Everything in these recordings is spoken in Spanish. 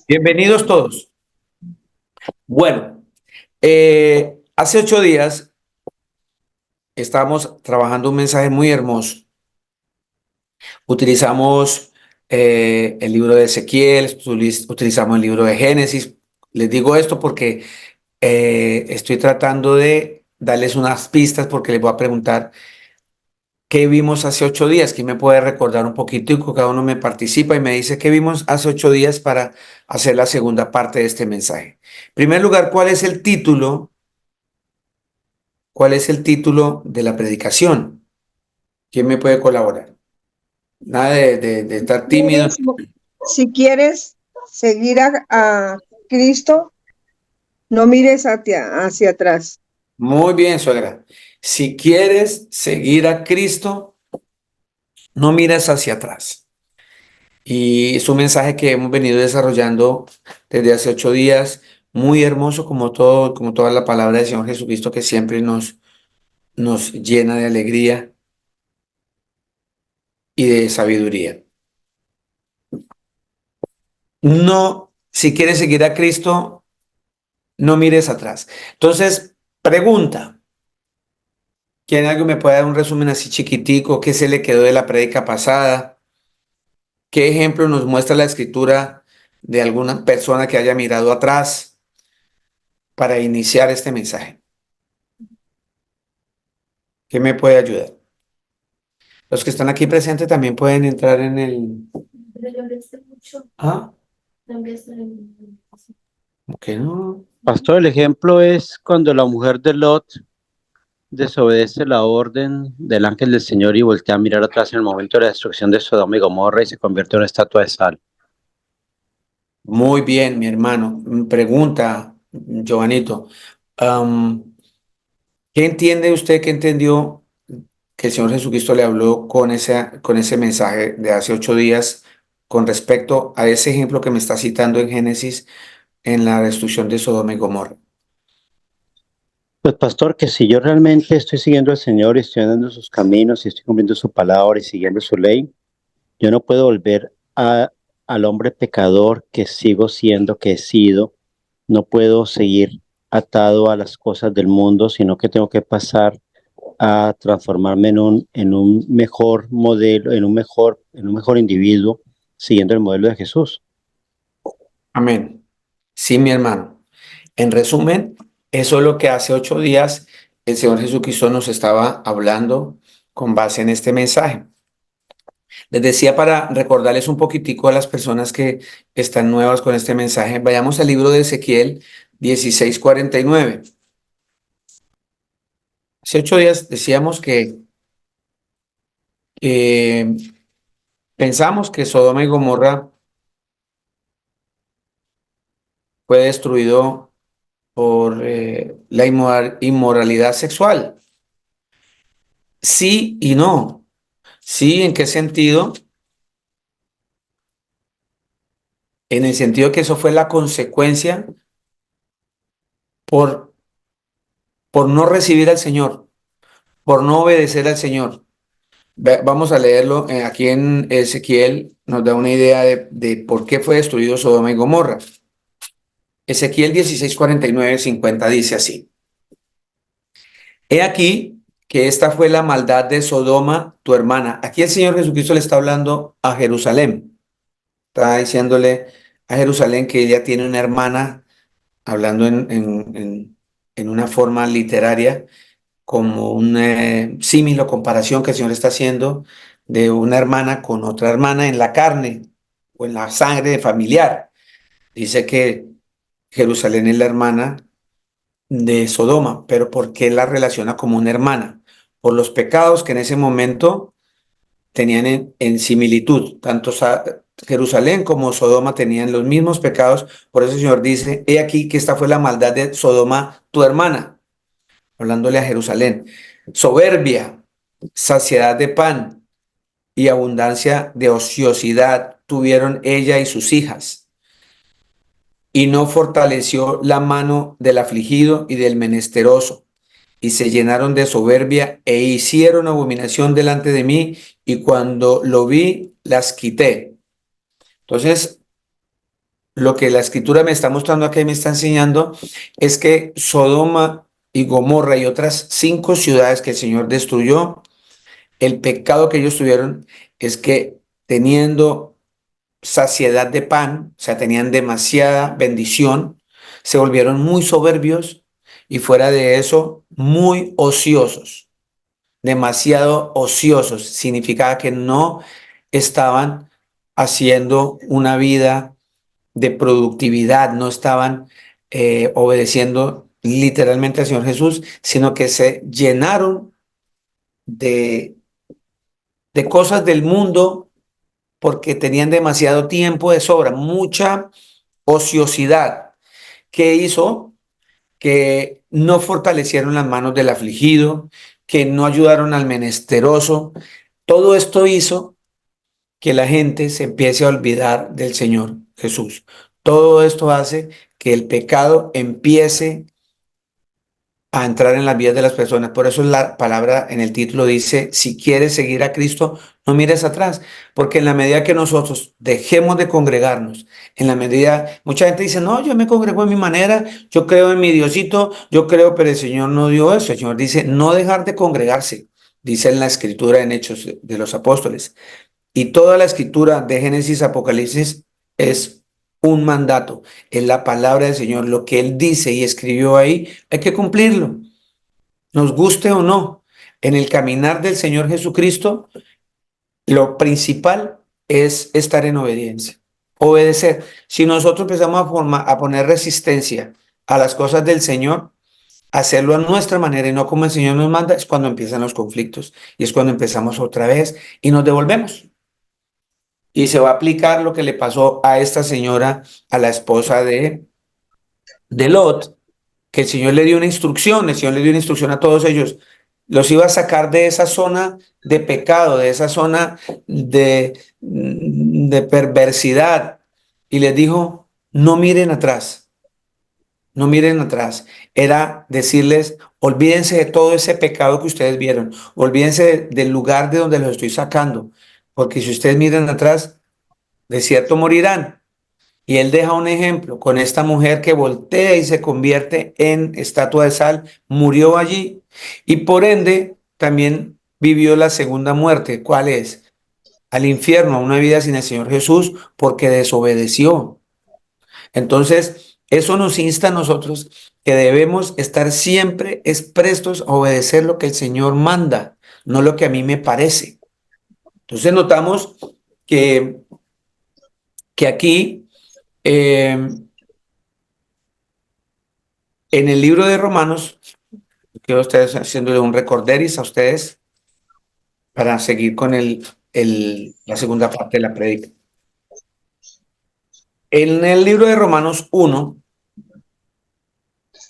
Bienvenidos todos. Bueno, hace 8 días estábamos trabajando un mensaje muy hermoso. Utilizamos el libro de Ezequiel, utilizamos el libro de Génesis. Les digo esto porque estoy tratando de darles unas pistas porque les voy a preguntar qué vimos hace 8 días. ¿Quién me puede recordar un poquitico? Cada uno me participa y me dice qué vimos hace 8 días para hacer la segunda parte de este mensaje. En primer lugar, ¿cuál es el título? ¿Cuál es el título de la predicación? ¿Quién me puede colaborar? Nada de estar tímido. Si quieres seguir a Cristo, no mires hacia atrás. Muy bien, suegra. Si quieres seguir a Cristo, no mires hacia atrás. Y es un mensaje que hemos venido desarrollando desde hace 8 días, muy hermoso como todo, como toda la palabra del Señor Jesucristo que siempre nos llena de alegría y de sabiduría. No, si quieres seguir a Cristo, no mires atrás. Entonces, pregunta. ¿Quién algo me puede dar un resumen así chiquitico? ¿Qué se le quedó de la prédica pasada? ¿Qué ejemplo nos muestra la escritura de alguna persona que haya mirado atrás para iniciar este mensaje? ¿Qué me puede ayudar? Los que están aquí presentes también pueden entrar en el... Ah, ok, no. Pastor, el ejemplo es cuando la mujer de Lot desobedece la orden del ángel del Señor y voltea a mirar atrás en el momento de la destrucción de Sodoma y Gomorra y se convierte en una estatua de sal. Muy bien, mi hermano. Pregunta, Giovanito. am, ¿Qué entiende usted, qué entendió que el Señor Jesucristo le habló con ese mensaje de hace 8 días con respecto a ese ejemplo que me está citando en Génesis en la destrucción de Sodoma y Gomorra? Pues pastor, que si yo realmente estoy siguiendo al Señor y estoy andando en sus caminos y estoy cumpliendo su palabra y siguiendo su ley, yo no puedo volver al hombre pecador que sigo siendo, que he sido. No puedo seguir atado a las cosas del mundo, sino que tengo que pasar a transformarme en un mejor modelo, en un mejor individuo, siguiendo el modelo de Jesús. Amén. Sí, mi hermano. En resumen, eso es lo que hace 8 días el Señor Jesucristo nos estaba hablando con base en este mensaje. Les decía para recordarles un poquitico a las personas que están nuevas con este mensaje, vayamos al libro de Ezequiel 16:49. Hace 8 días decíamos que eh, pensamos que Sodoma y Gomorra fue destruido por la inmoralidad sexual. Sí y no. Sí, ¿en qué sentido? En el sentido que eso fue la consecuencia por, por no recibir al Señor, por no obedecer al Señor. Vamos a leerlo aquí en Ezequiel, nos da una idea de por qué fue destruido Sodoma y Gomorra. Ezequiel 16:49-50 dice así: He aquí que esta fue la maldad de Sodoma, tu hermana. Aquí el Señor Jesucristo le está hablando a Jerusalén. Está diciéndole a Jerusalén que ella tiene una hermana, hablando en una forma literaria, como un símil o comparación que el Señor está haciendo de una hermana con otra hermana en la carne o en la sangre familiar. Dice que Jerusalén es la hermana de Sodoma, pero ¿por qué la relaciona como una hermana? Por los pecados que en ese momento tenían en similitud. Tanto Jerusalén como Sodoma tenían los mismos pecados. Por eso el Señor dice, he aquí que esta fue la maldad de Sodoma, tu hermana, hablándole a Jerusalén. Soberbia, saciedad de pan y abundancia de ociosidad tuvieron ella y sus hijas, y no fortaleció la mano del afligido y del menesteroso, y se llenaron de soberbia e hicieron abominación delante de mí, y cuando lo vi, las quité. Entonces, lo que la escritura me está mostrando acá y me está enseñando es que Sodoma y Gomorra y otras 5 ciudades que el Señor destruyó, el pecado que ellos tuvieron es que teniendo saciedad de pan, o sea, tenían demasiada bendición, se volvieron muy soberbios y fuera de eso, muy ociosos, demasiado ociosos. Significaba que no estaban haciendo una vida de productividad, no estaban obedeciendo literalmente al Señor Jesús, sino que se llenaron de, de cosas del mundo porque tenían demasiado tiempo de sobra, mucha ociosidad, que hizo que no fortalecieron las manos del afligido, que no ayudaron al menesteroso. Todo esto hizo que la gente se empiece a olvidar del Señor Jesús. Todo esto hace que el pecado empiece a entrar en las vidas de las personas. Por eso la palabra en el título dice, si quieres seguir a Cristo, no mires atrás, porque en la medida que nosotros dejemos de congregarnos, en la medida, mucha gente dice, no, yo me congrego en mi manera, yo creo en mi Diosito, yo creo, pero el Señor no dio eso. El Señor dice, no dejar de congregarse, dice en la escritura en Hechos de los Apóstoles. Y toda la escritura de Génesis a Apocalipsis es un mandato, es la palabra del Señor, lo que Él dice y escribió ahí, hay que cumplirlo, nos guste o no. En el caminar del Señor Jesucristo, lo principal es estar en obediencia, obedecer. Si nosotros empezamos a poner resistencia a las cosas del Señor, hacerlo a nuestra manera y no como el Señor nos manda, es cuando empiezan los conflictos y es cuando empezamos otra vez y nos devolvemos. Y se va a aplicar lo que le pasó a esta señora, a la esposa de Lot, que el Señor le dio una instrucción, el Señor le dio una instrucción a todos ellos, los iba a sacar de esa zona de pecado, de esa zona de perversidad, y les dijo, no miren atrás, no miren atrás. Era decirles, olvídense de todo ese pecado que ustedes vieron, olvídense del lugar de donde los estoy sacando, porque si ustedes miran atrás, de cierto morirán. Y él deja un ejemplo con esta mujer que voltea y se convierte en estatua de sal, murió allí y por ende también vivió la segunda muerte. ¿Cuál es? Al infierno, a una vida sin el Señor Jesús porque desobedeció. Entonces, eso nos insta a nosotros que debemos estar siempre prestos a obedecer lo que el Señor manda, no lo que a mí me parece. Entonces notamos que, que aquí en el libro de Romanos, quiero ustedes haciéndole un recorderis a ustedes para seguir con la segunda parte de la prédica. En el libro de Romanos 1,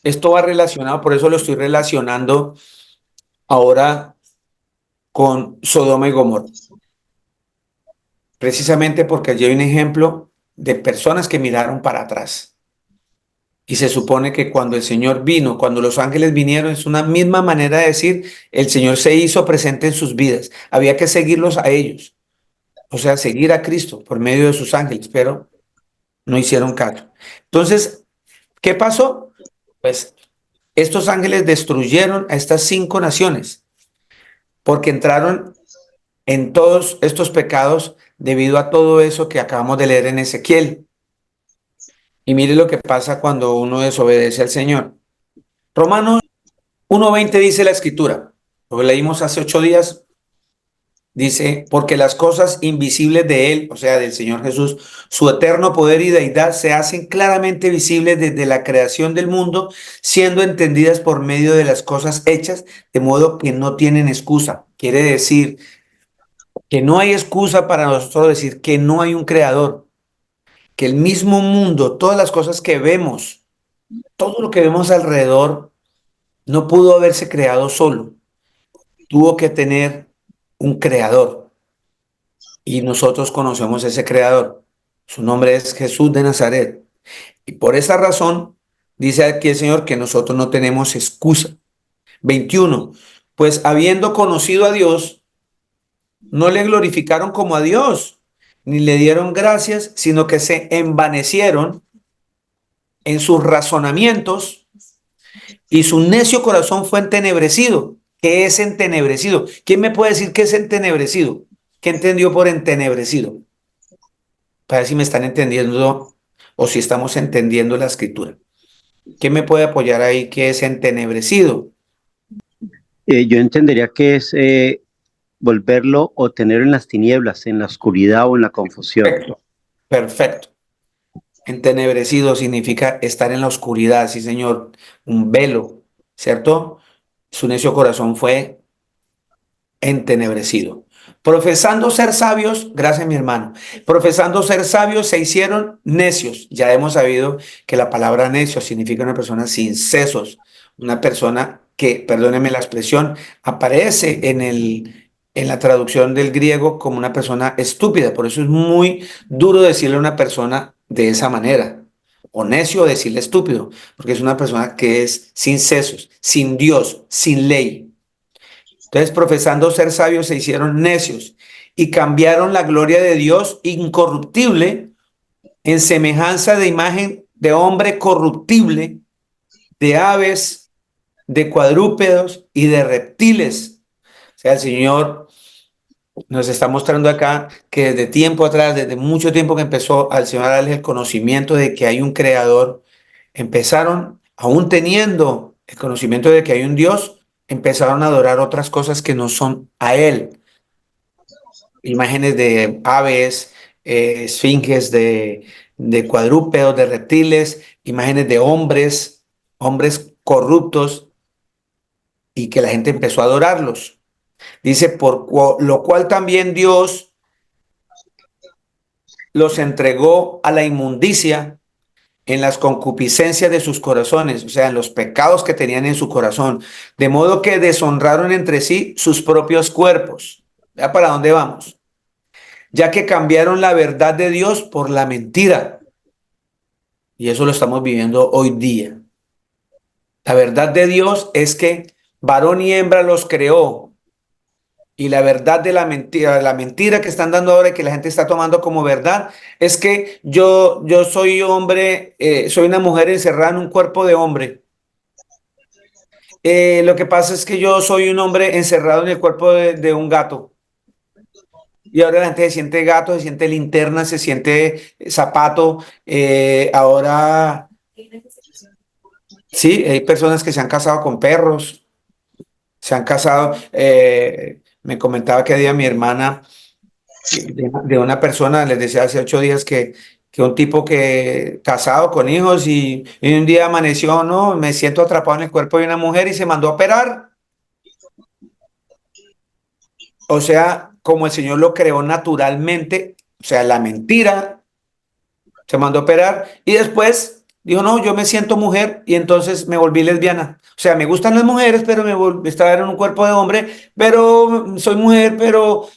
esto va relacionado, por eso lo estoy relacionando ahora con Sodoma y Gomorra. Precisamente porque allí hay un ejemplo de personas que miraron para atrás. Y se supone que cuando el Señor vino, cuando los ángeles vinieron, es una misma manera de decir, el Señor se hizo presente en sus vidas. Había que seguirlos a ellos, o sea, seguir a Cristo por medio de sus ángeles, pero no hicieron caso. Entonces, ¿qué pasó? Pues estos ángeles destruyeron a estas 5 naciones porque entraron en todos estos pecados debido a todo eso que acabamos de leer en Ezequiel. Y mire lo que pasa cuando uno desobedece al Señor. Romanos 1:20 dice la escritura, lo leímos hace 8 días, dice, porque las cosas invisibles de Él, o sea, del Señor Jesús, su eterno poder y deidad se hacen claramente visibles desde la creación del mundo, siendo entendidas por medio de las cosas hechas, de modo que no tienen excusa. Quiere decir que no hay excusa para nosotros decir que no hay un creador, que el mismo mundo, todas las cosas que vemos, todo lo que vemos alrededor, no pudo haberse creado solo. Tuvo que tener un creador y nosotros conocemos ese creador. Su nombre es Jesús de Nazaret. Y por esa razón, dice aquí el Señor que nosotros no tenemos excusa. 21. Pues habiendo conocido a Dios, no le glorificaron como a Dios, ni le dieron gracias, sino que se envanecieron en sus razonamientos y su necio corazón fue entenebrecido. ¿Qué es entenebrecido? ¿Quién me puede decir qué es entenebrecido? ¿Qué entendió por entenebrecido? Para ver si me están entendiendo o si estamos entendiendo la escritura. ¿Quién me puede apoyar ahí? ¿Qué es entenebrecido? Yo entendería que es volverlo o tenerlo en las tinieblas, en la oscuridad o en la confusión. Perfecto, perfecto. Entenebrecido significa estar en la oscuridad, sí, señor. Un velo, ¿cierto? Su necio corazón fue entenebrecido. Profesando ser sabios, gracias mi hermano, profesando ser sabios se hicieron necios. Ya hemos sabido que la palabra necio significa una persona sin sesos, una persona que, perdónenme la expresión, aparece en la traducción del griego como una persona estúpida. Por eso es muy duro decirle a una persona de esa manera. O necio decirle estúpido, porque es una persona que es sin sesos, sin Dios, sin ley. Entonces, profesando ser sabios, se hicieron necios y cambiaron la gloria de Dios incorruptible en semejanza de imagen de hombre corruptible, de aves, de cuadrúpedos y de reptiles. O sea, el Señor nos está mostrando acá que desde tiempo atrás, desde mucho tiempo que empezó al Señor a darles el conocimiento de que hay un creador, empezaron, aún teniendo el conocimiento de que hay un Dios, empezaron a adorar otras cosas que no son a Él. Imágenes de aves, esfinges de cuadrúpedos, de reptiles, imágenes de hombres, hombres corruptos, y que la gente empezó a adorarlos. Dice, lo cual también Dios los entregó a la inmundicia en las concupiscencias de sus corazones, o sea, en los pecados que tenían en su corazón, de modo que deshonraron entre sí sus propios cuerpos. ¿Ya para dónde vamos? Ya que cambiaron la verdad de Dios por la mentira. Y eso lo estamos viviendo hoy día. La verdad de Dios es que varón y hembra los creó. Y la verdad de la mentira que están dando ahora y que la gente está tomando como verdad, es que yo soy hombre, soy una mujer encerrada en un cuerpo de hombre. Lo que pasa es que yo soy un hombre encerrado en el cuerpo de un gato. Y ahora la gente se siente gato, se siente linterna, se siente zapato. Ahora sí, hay personas que se han casado con perros, se han casado. Me comentaba que día mi hermana de una persona, les decía hace 8 días que un tipo que casado con hijos y un día amaneció, no, me siento atrapado en el cuerpo de una mujer y se mandó a operar. O sea, como el Señor lo creó naturalmente, o sea, la mentira, se mandó a operar y después dijo, no, yo me siento mujer y entonces me volví lesbiana. O sea, me gustan las mujeres, pero estaba en un cuerpo de hombre, pero soy mujer, pero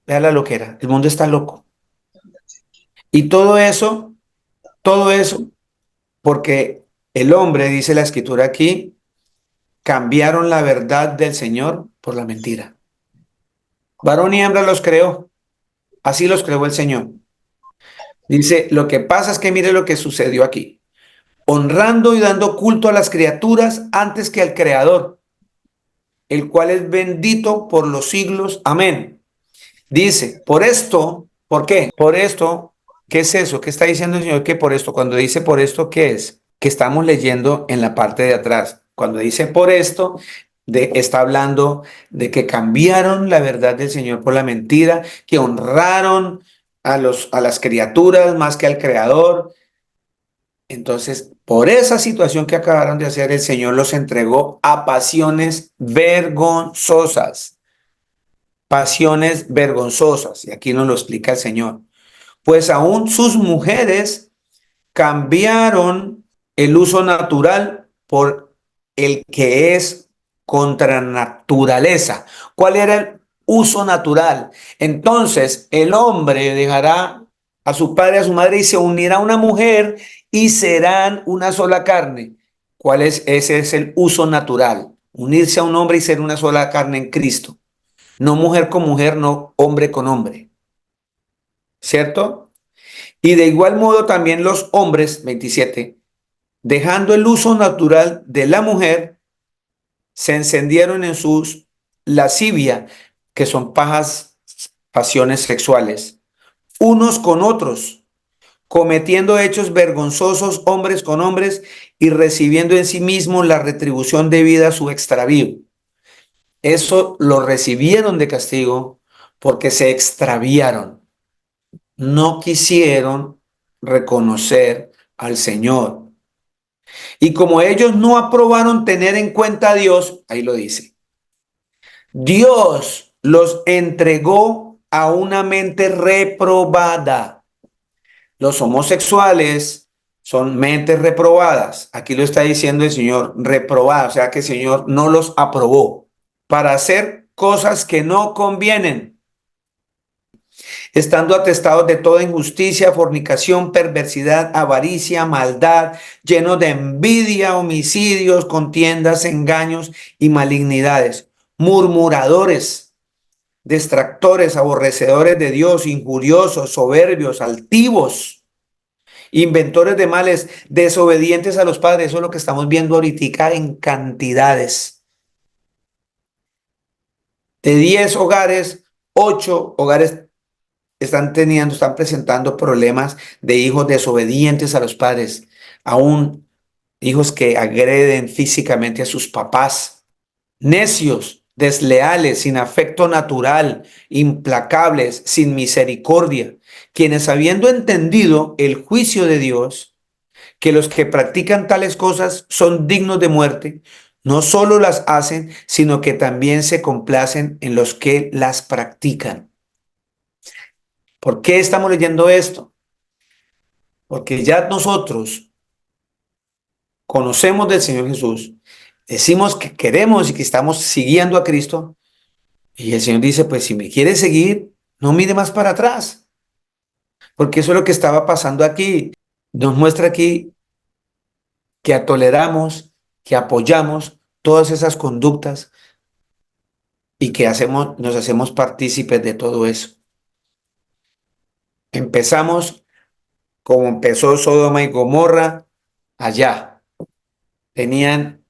vea la loquera, el mundo está loco. Y todo eso, porque el hombre, dice la escritura aquí, cambiaron la verdad del Señor por la mentira. Varón y hembra los creó, así los creó el Señor. Dice, lo que pasa es que mire lo que sucedió aquí. Honrando y dando culto a las criaturas antes que al Creador, el cual es bendito por los siglos. Amén. Dice, por esto, ¿por qué? Por esto, ¿qué es eso? ¿Qué está diciendo el Señor? Que por esto, cuando dice por esto, ¿qué es? Que estamos leyendo en la parte de atrás. Cuando dice por esto, está hablando de que cambiaron la verdad del Señor por la mentira, que honraron a las criaturas más que al Creador. Entonces, por esa situación que acabaron de hacer, el Señor los entregó a pasiones vergonzosas. Pasiones vergonzosas. Y aquí nos lo explica el Señor. Pues aún sus mujeres cambiaron el uso natural por el que es contra naturaleza. ¿Cuál era el uso natural? Entonces, el hombre dejará a su padre y a su madre y se unirá a una mujer y serán una sola carne. ¿Cuál es? Ese es el uso natural. Unirse a un hombre y ser una sola carne en Cristo. No mujer con mujer, no hombre con hombre. ¿cierto? Y de igual modo también los hombres, 27, dejando el uso natural de la mujer, se encendieron en sus lascivia, que son pasiones sexuales, unos con otros, cometiendo hechos vergonzosos hombres con hombres y recibiendo en sí mismos la retribución debida a su extravío. Eso lo recibieron de castigo porque se extraviaron, no quisieron reconocer al Señor. Y como ellos no aprobaron tener en cuenta a Dios, ahí lo dice, Dios los entregó a una mente reprobada. Los homosexuales son mentes reprobadas. Aquí lo está diciendo el Señor, reprobada, o sea que el Señor no los aprobó para hacer cosas que no convienen, estando atestados de toda injusticia, fornicación, perversidad, avaricia, maldad, llenos de envidia, homicidios, contiendas, engaños y malignidades, murmuradores, detractores, aborrecedores de Dios, injuriosos, soberbios, altivos, inventores de males, desobedientes a los padres. Eso es lo que estamos viendo ahorita en cantidades. De 10 hogares, 8 hogares están presentando problemas de hijos desobedientes a los padres, aún hijos que agreden físicamente a sus papás, necios, desleales, sin afecto natural, implacables, sin misericordia, quienes habiendo entendido el juicio de Dios, que los que practican tales cosas son dignos de muerte, no solo las hacen, sino que también se complacen en los que las practican. ¿Por qué estamos leyendo esto? Porque ya nosotros conocemos del Señor Jesús, decimos que queremos y que estamos siguiendo a Cristo, y el Señor dice, pues si me quieres seguir, no mire más para atrás, porque eso es lo que estaba pasando aquí. Nos muestra aquí que toleramos, que apoyamos todas esas conductas y que nos hacemos partícipes de todo eso. Empezamos como empezó Sodoma y Gomorra allá. Tenían,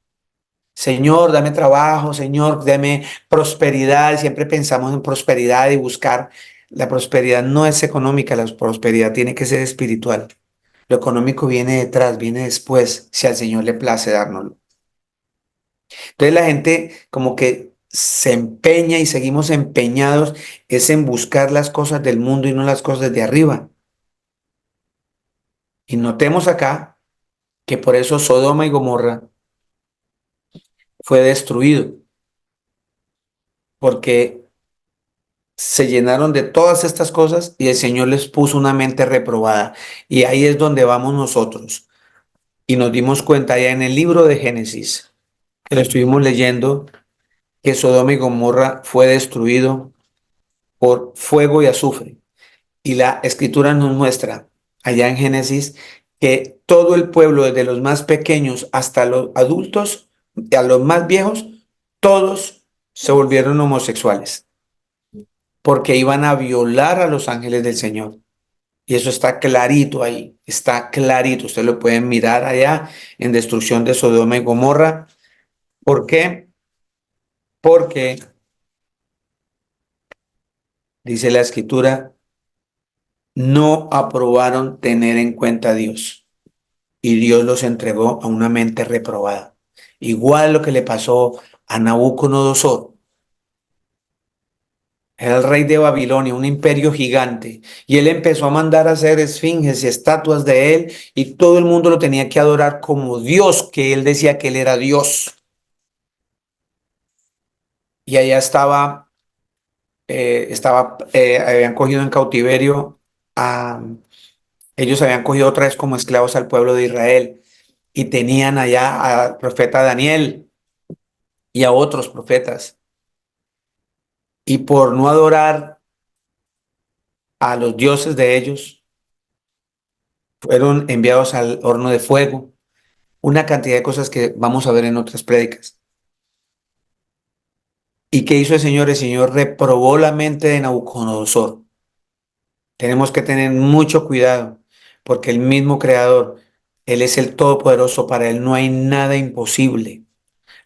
Señor, dame trabajo, Señor, dame prosperidad. Siempre pensamos en prosperidad y buscar. La prosperidad no es económica, la prosperidad tiene que ser espiritual. Lo económico viene detrás, viene después, si al Señor le place dárnoslo. Entonces la gente como que se empeña y seguimos empeñados es en buscar las cosas del mundo y no las cosas de arriba. Y notemos acá que por eso Sodoma y Gomorra fue destruido, porque se llenaron de todas estas cosas y el Señor les puso una mente reprobada. Y ahí es donde vamos nosotros. Y nos dimos cuenta ya en el libro de Génesis, que lo estuvimos leyendo, que Sodoma y Gomorra fue destruido por fuego y azufre. Y la escritura nos muestra allá en Génesis que todo el pueblo, desde los más pequeños hasta los adultos, a los más viejos, todos se volvieron homosexuales porque iban a violar a los ángeles del Señor. Y eso está clarito ahí, está clarito. Ustedes lo pueden mirar allá en destrucción de Sodoma y Gomorra. ¿Por qué? Porque dice la escritura, no aprobaron tener en cuenta a Dios y Dios los entregó a una mente reprobada. Igual lo que le pasó a Nabucodonosor. Era el rey de Babilonia, un imperio gigante, y él empezó a mandar a hacer esfinges y estatuas de él, y todo el mundo lo tenía que adorar como Dios, que él decía que él era Dios. Y allá habían cogido en cautiverio ellos habían cogido otra vez como esclavos al pueblo de Israel, y tenían allá al profeta Daniel y a otros profetas. Y por no adorar a los dioses de ellos, fueron enviados al horno de fuego. Una cantidad de cosas que vamos a ver en otras prédicas. ¿Y qué hizo el Señor? El Señor reprobó la mente de Nabucodonosor. Tenemos que tener mucho cuidado, porque el mismo Creador, Él es el Todopoderoso, para Él no hay nada imposible.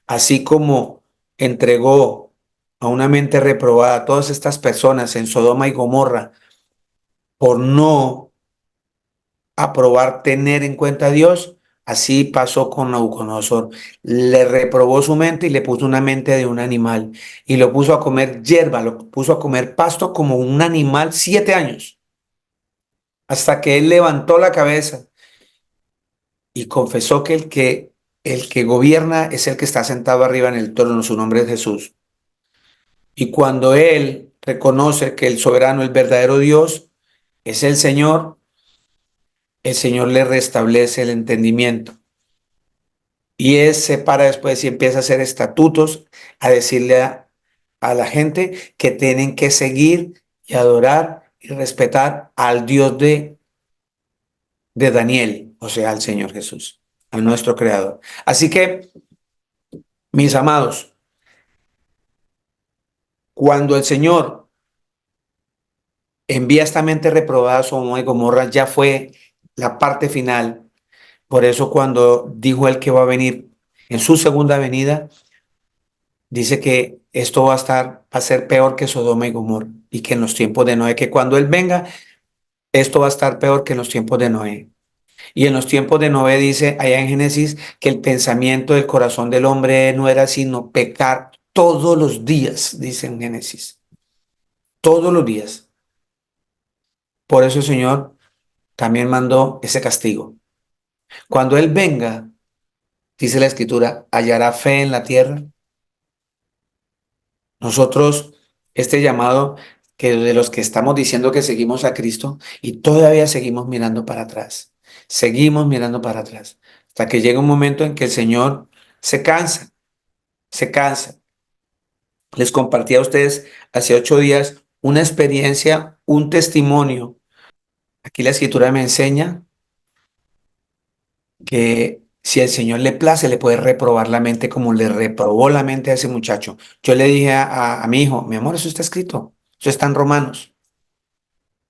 Así como entregó a una mente reprobada a todas estas personas en Sodoma y Gomorra por no aprobar tener en cuenta a Dios, así pasó con Nabucodonosor. Le reprobó su mente y le puso una mente de un animal y lo puso a comer hierba, lo puso a comer pasto como un animal 7 años, hasta que él levantó la cabeza y confesó que el que gobierna es el que está sentado arriba en el trono, su nombre es Jesús. Y cuando él reconoce que el soberano, el verdadero Dios, es el Señor le restablece el entendimiento. Y él se para después y empieza a hacer estatutos, a decirle a la gente que tienen que seguir y adorar y respetar al Dios de Daniel, o sea, al Señor Jesús, a nuestro Creador. Así que, mis amados, cuando el Señor envía esta mente reprobada a Sodoma y Gomorra, ya fue la parte final. Por eso cuando dijo él que va a venir en su segunda venida, dice que esto va a ser peor que Sodoma y Gomorra, y que en los tiempos de Noé, que cuando él venga, esto va a estar peor que en los tiempos de Noé. Y en los tiempos de Noé dice allá en Génesis que el pensamiento del corazón del hombre no era sino pecar todos los días, dice en Génesis, todos los días. Por eso el Señor también mandó ese castigo. Cuando Él venga, dice la Escritura, hallará fe en la tierra. Nosotros, este llamado que de los que estamos diciendo que seguimos a Cristo y todavía seguimos mirando para atrás, seguimos mirando para atrás, hasta que llega un momento en que el Señor se cansa, se cansa. Les compartí a ustedes hace 8 días una experiencia, un testimonio. Aquí la Escritura me enseña que si el Señor le place, le puede reprobar la mente como le reprobó la mente a ese muchacho. Yo le dije a mi hijo, mi amor, eso está escrito, eso está en Romanos.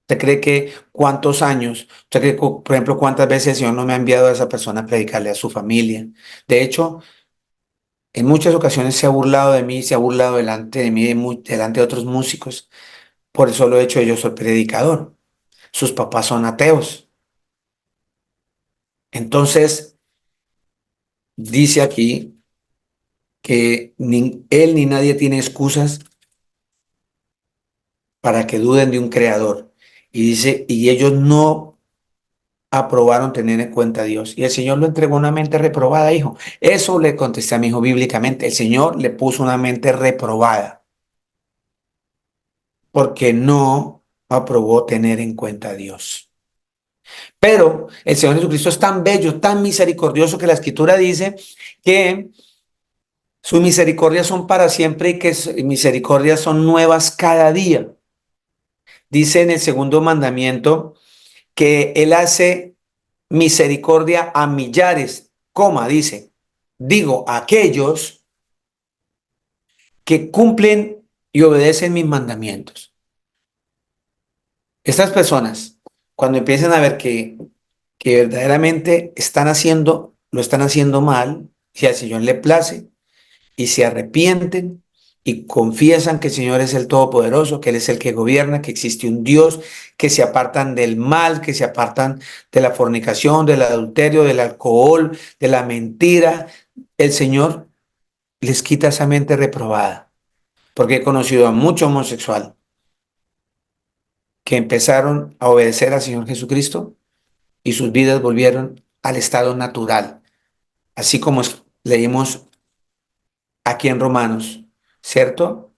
¿Usted cree que cuántos años, usted cree, por ejemplo, cuántas veces el Señor no me ha enviado a esa persona a predicarle a su familia? De hecho, en muchas ocasiones se ha burlado de mí, se ha burlado delante de mí, delante de otros músicos. Por eso lo he hecho, yo soy predicador. Sus papás son ateos. Entonces, dice aquí que ni él ni nadie tiene excusas para que duden de un creador. Y dice, y ellos no aprobaron tener en cuenta a Dios. Y el Señor lo entregó una mente reprobada, hijo. Eso le contesté a mi hijo bíblicamente. El Señor le puso una mente reprobada porque no aprobó tener en cuenta a Dios. Pero el Señor Jesucristo es tan bello, tan misericordioso, que la Escritura dice que sus misericordias son para siempre y que sus misericordias son nuevas cada día. Dice en el segundo mandamiento que Él hace misericordia a millares, dice, digo, a aquellos que cumplen y obedecen mis mandamientos. Estas personas, cuando empiezan a ver que verdaderamente lo están haciendo mal, si al Señor le place, y se arrepienten y confiesan que el Señor es el Todopoderoso, que Él es el que gobierna, que existe un Dios, que se apartan del mal, que se apartan de la fornicación, del adulterio, del alcohol, de la mentira, el Señor les quita esa mente reprobada. Porque he conocido a mucho homosexual que empezaron a obedecer al Señor Jesucristo y sus vidas volvieron al estado natural, así como leímos aquí en Romanos, ¿cierto?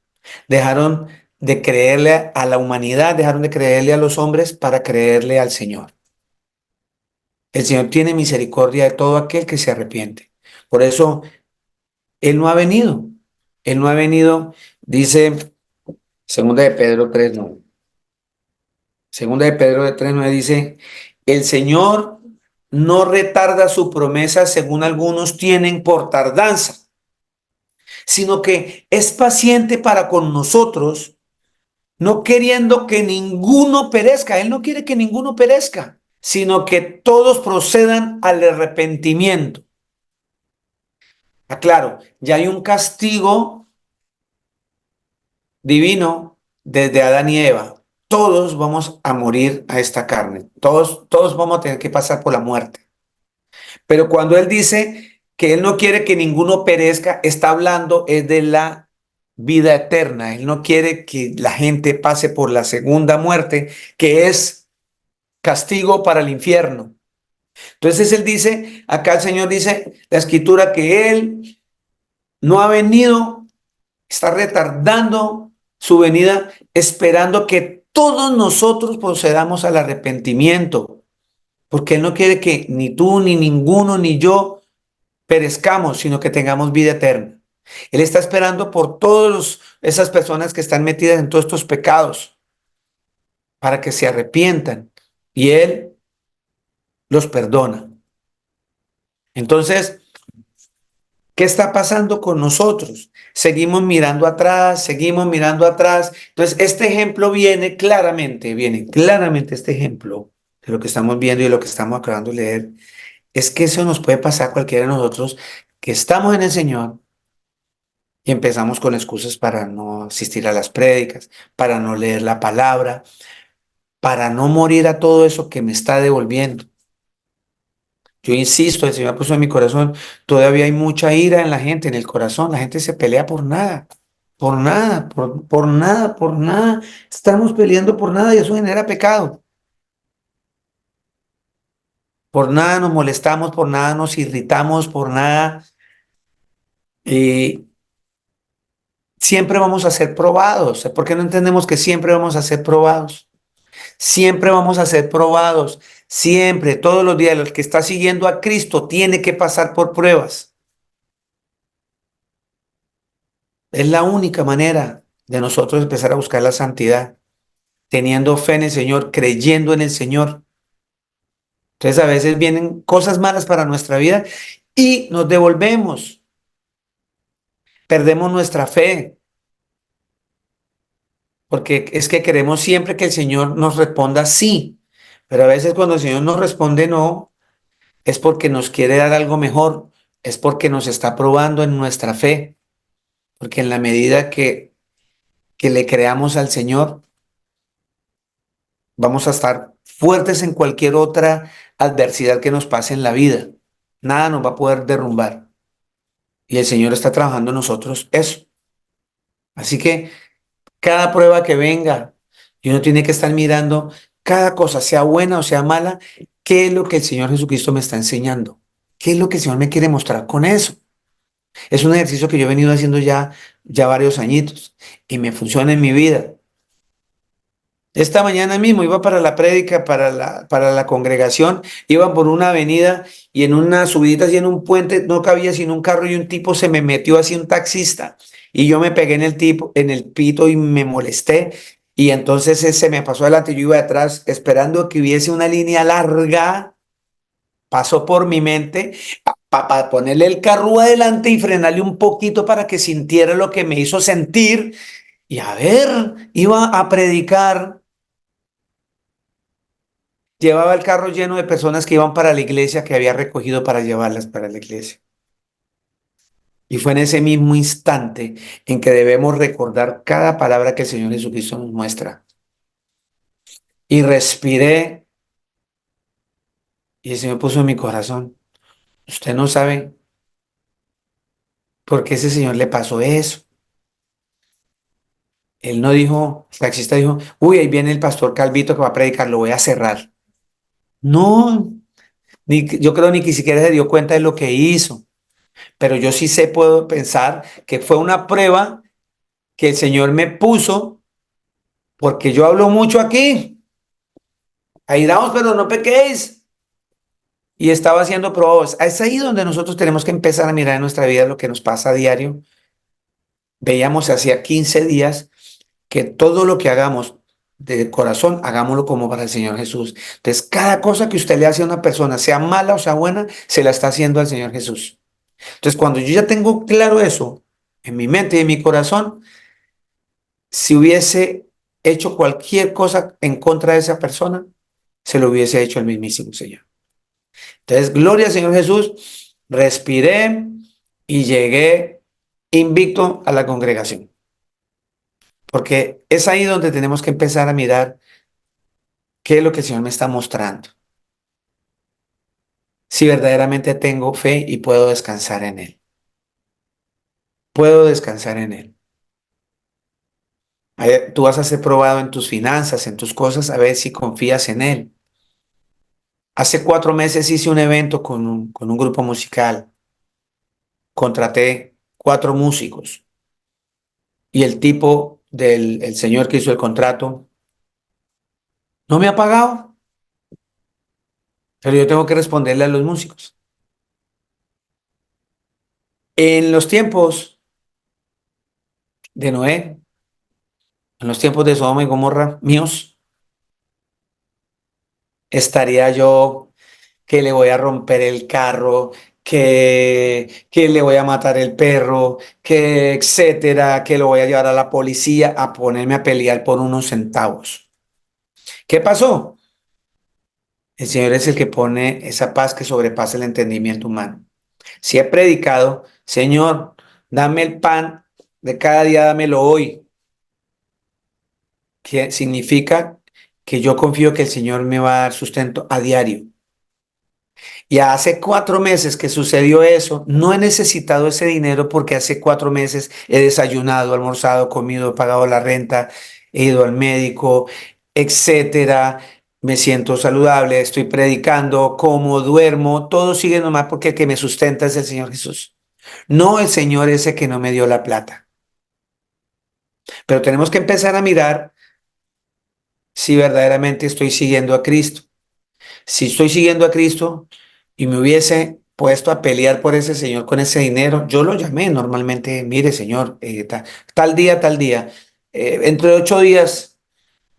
Dejaron de creerle a la humanidad, dejaron de creerle a los hombres para creerle al Señor. El Señor tiene misericordia de todo aquel que se arrepiente. Por eso Él no ha venido. Él no ha venido, dice Segunda de Pedro 3:9. Segunda de Pedro 3:9 dice, el Señor no retarda su promesa según algunos tienen por tardanza, sino que es paciente para con nosotros, no queriendo que ninguno perezca. Él no quiere que ninguno perezca, sino que todos procedan al arrepentimiento. Aclaro, ya hay un castigo divino desde Adán y Eva. Todos vamos a morir a esta carne. Todos vamos a tener que pasar por la muerte. Pero cuando Él dice que Él no quiere que ninguno perezca, está hablando es de la vida eterna. Él no quiere que la gente pase por la segunda muerte, que es castigo para el infierno. Entonces Él dice, acá el Señor dice, la Escritura, que Él no ha venido, está retardando su venida, esperando que todos nosotros procedamos al arrepentimiento, porque Él no quiere que ni tú, ni ninguno, ni yo perezcamos, sino que tengamos vida eterna. Él está esperando por todas esas personas que están metidas en todos estos pecados para que se arrepientan y Él los perdona. Entonces, ¿qué está pasando con nosotros? Seguimos mirando atrás, seguimos mirando atrás. Entonces, este ejemplo viene claramente este ejemplo de lo que estamos viendo y de lo que estamos acabando de leer. Es que eso nos puede pasar a cualquiera de nosotros que estamos en el Señor y empezamos con excusas para no asistir a las prédicas, para no leer la palabra, para no morir a todo eso que me está devolviendo. Yo insisto, el Señor puso en mi corazón, todavía hay mucha ira en la gente, en el corazón. La gente se pelea por nada, por nada, por nada, por nada. Estamos peleando por nada y eso genera pecado. Por nada nos molestamos, por nada nos irritamos, por nada. Y siempre vamos a ser probados. ¿Por qué no entendemos que siempre vamos a ser probados? Siempre vamos a ser probados. Siempre, todos los días. El que está siguiendo a Cristo tiene que pasar por pruebas. Es la única manera de nosotros empezar a buscar la santidad, teniendo fe en el Señor, creyendo en el Señor. Entonces a veces vienen cosas malas para nuestra vida y nos devolvemos, perdemos nuestra fe, porque es que queremos siempre que el Señor nos responda sí, pero a veces cuando el Señor nos responde no, es porque nos quiere dar algo mejor, es porque nos está probando en nuestra fe, porque en la medida que le creamos al Señor, vamos a estar fuertes en cualquier otra adversidad que nos pase en la vida. Nada nos va a poder derrumbar. Y el Señor está trabajando en nosotros eso. Así que cada prueba que venga, y uno tiene que estar mirando cada cosa, sea buena o sea mala, qué es lo que el Señor Jesucristo me está enseñando. ¿Qué es lo que el Señor me quiere mostrar con eso? Es un ejercicio que yo he venido haciendo ya varios añitos y me funciona en mi vida. Esta mañana mismo iba para la prédica, para la congregación, iba por una avenida y en una subidita así en un puente no cabía sino un carro y un tipo se me metió así, un taxista, y yo me pegué en el tipo, en el pito y me molesté y entonces se me pasó adelante, yo iba atrás esperando que hubiese una línea larga, pasó por mi mente para ponerle el carro adelante y frenarle un poquito para que sintiera lo que me hizo sentir y a ver, iba a predicar. Llevaba el carro lleno de personas que iban para la iglesia, que había recogido para llevarlas para la iglesia. Y fue en ese mismo instante en que debemos recordar cada palabra que el Señor Jesucristo nos muestra. Y respiré y el Señor puso en mi corazón. Usted no sabe por qué ese señor le pasó eso. Él no dijo, el taxista dijo, uy, ahí viene el pastor Calvito que va a predicar, lo voy a cerrar. No, yo creo ni que siquiera se dio cuenta de lo que hizo. Pero yo sí sé, puedo pensar que fue una prueba que el Señor me puso, porque yo hablo mucho aquí. Airaos, pero no pequéis. Y estaba haciendo pruebas. Es ahí donde nosotros tenemos que empezar a mirar en nuestra vida lo que nos pasa a diario. Veíamos hacía 15 días que todo lo que hagamos de corazón, hagámoslo como para el Señor Jesús. Entonces, cada cosa que usted le hace a una persona, sea mala o sea buena, se la está haciendo al Señor Jesús. Entonces, cuando yo ya tengo claro eso en mi mente y en mi corazón, si hubiese hecho cualquier cosa en contra de esa persona, se lo hubiese hecho el mismísimo Señor. Entonces, gloria al Señor Jesús, respiré y llegué invicto a la congregación. Porque es ahí donde tenemos que empezar a mirar qué es lo que el Señor me está mostrando. Si verdaderamente tengo fe y puedo descansar en Él. Puedo descansar en Él. Tú vas a ser probado en tus finanzas, en tus cosas, a ver si confías en Él. Hace 4 meses hice un evento con un grupo musical. Contraté 4 músicos y el tipo el señor que hizo el contrato no me ha pagado, pero yo tengo que responderle a los músicos. En los tiempos de Noé, en los tiempos de Sodoma y Gomorra míos, estaría yo que le voy a romper el carro, que le voy a matar el perro, que etcétera, que lo voy a llevar a la policía a ponerme a pelear por unos centavos. ¿Qué pasó? El Señor es el que pone esa paz que sobrepasa el entendimiento humano. Si he predicado, Señor, dame el pan de cada día, dámelo hoy, que significa que yo confío que el Señor me va a dar sustento a diario. Y hace 4 meses que sucedió eso, no he necesitado ese dinero porque hace 4 meses he desayunado, almorzado, comido, he pagado la renta, he ido al médico, etcétera. Me siento saludable, estoy predicando, como, duermo, todo sigue nomás porque el que me sustenta es el Señor Jesús. No el Señor ese que no me dio la plata. Pero tenemos que empezar a mirar si verdaderamente estoy siguiendo a Cristo. Si estoy siguiendo a Cristo y me hubiese puesto a pelear por ese señor con ese dinero, yo lo llamé normalmente, mire señor, tal día, entre 8 días,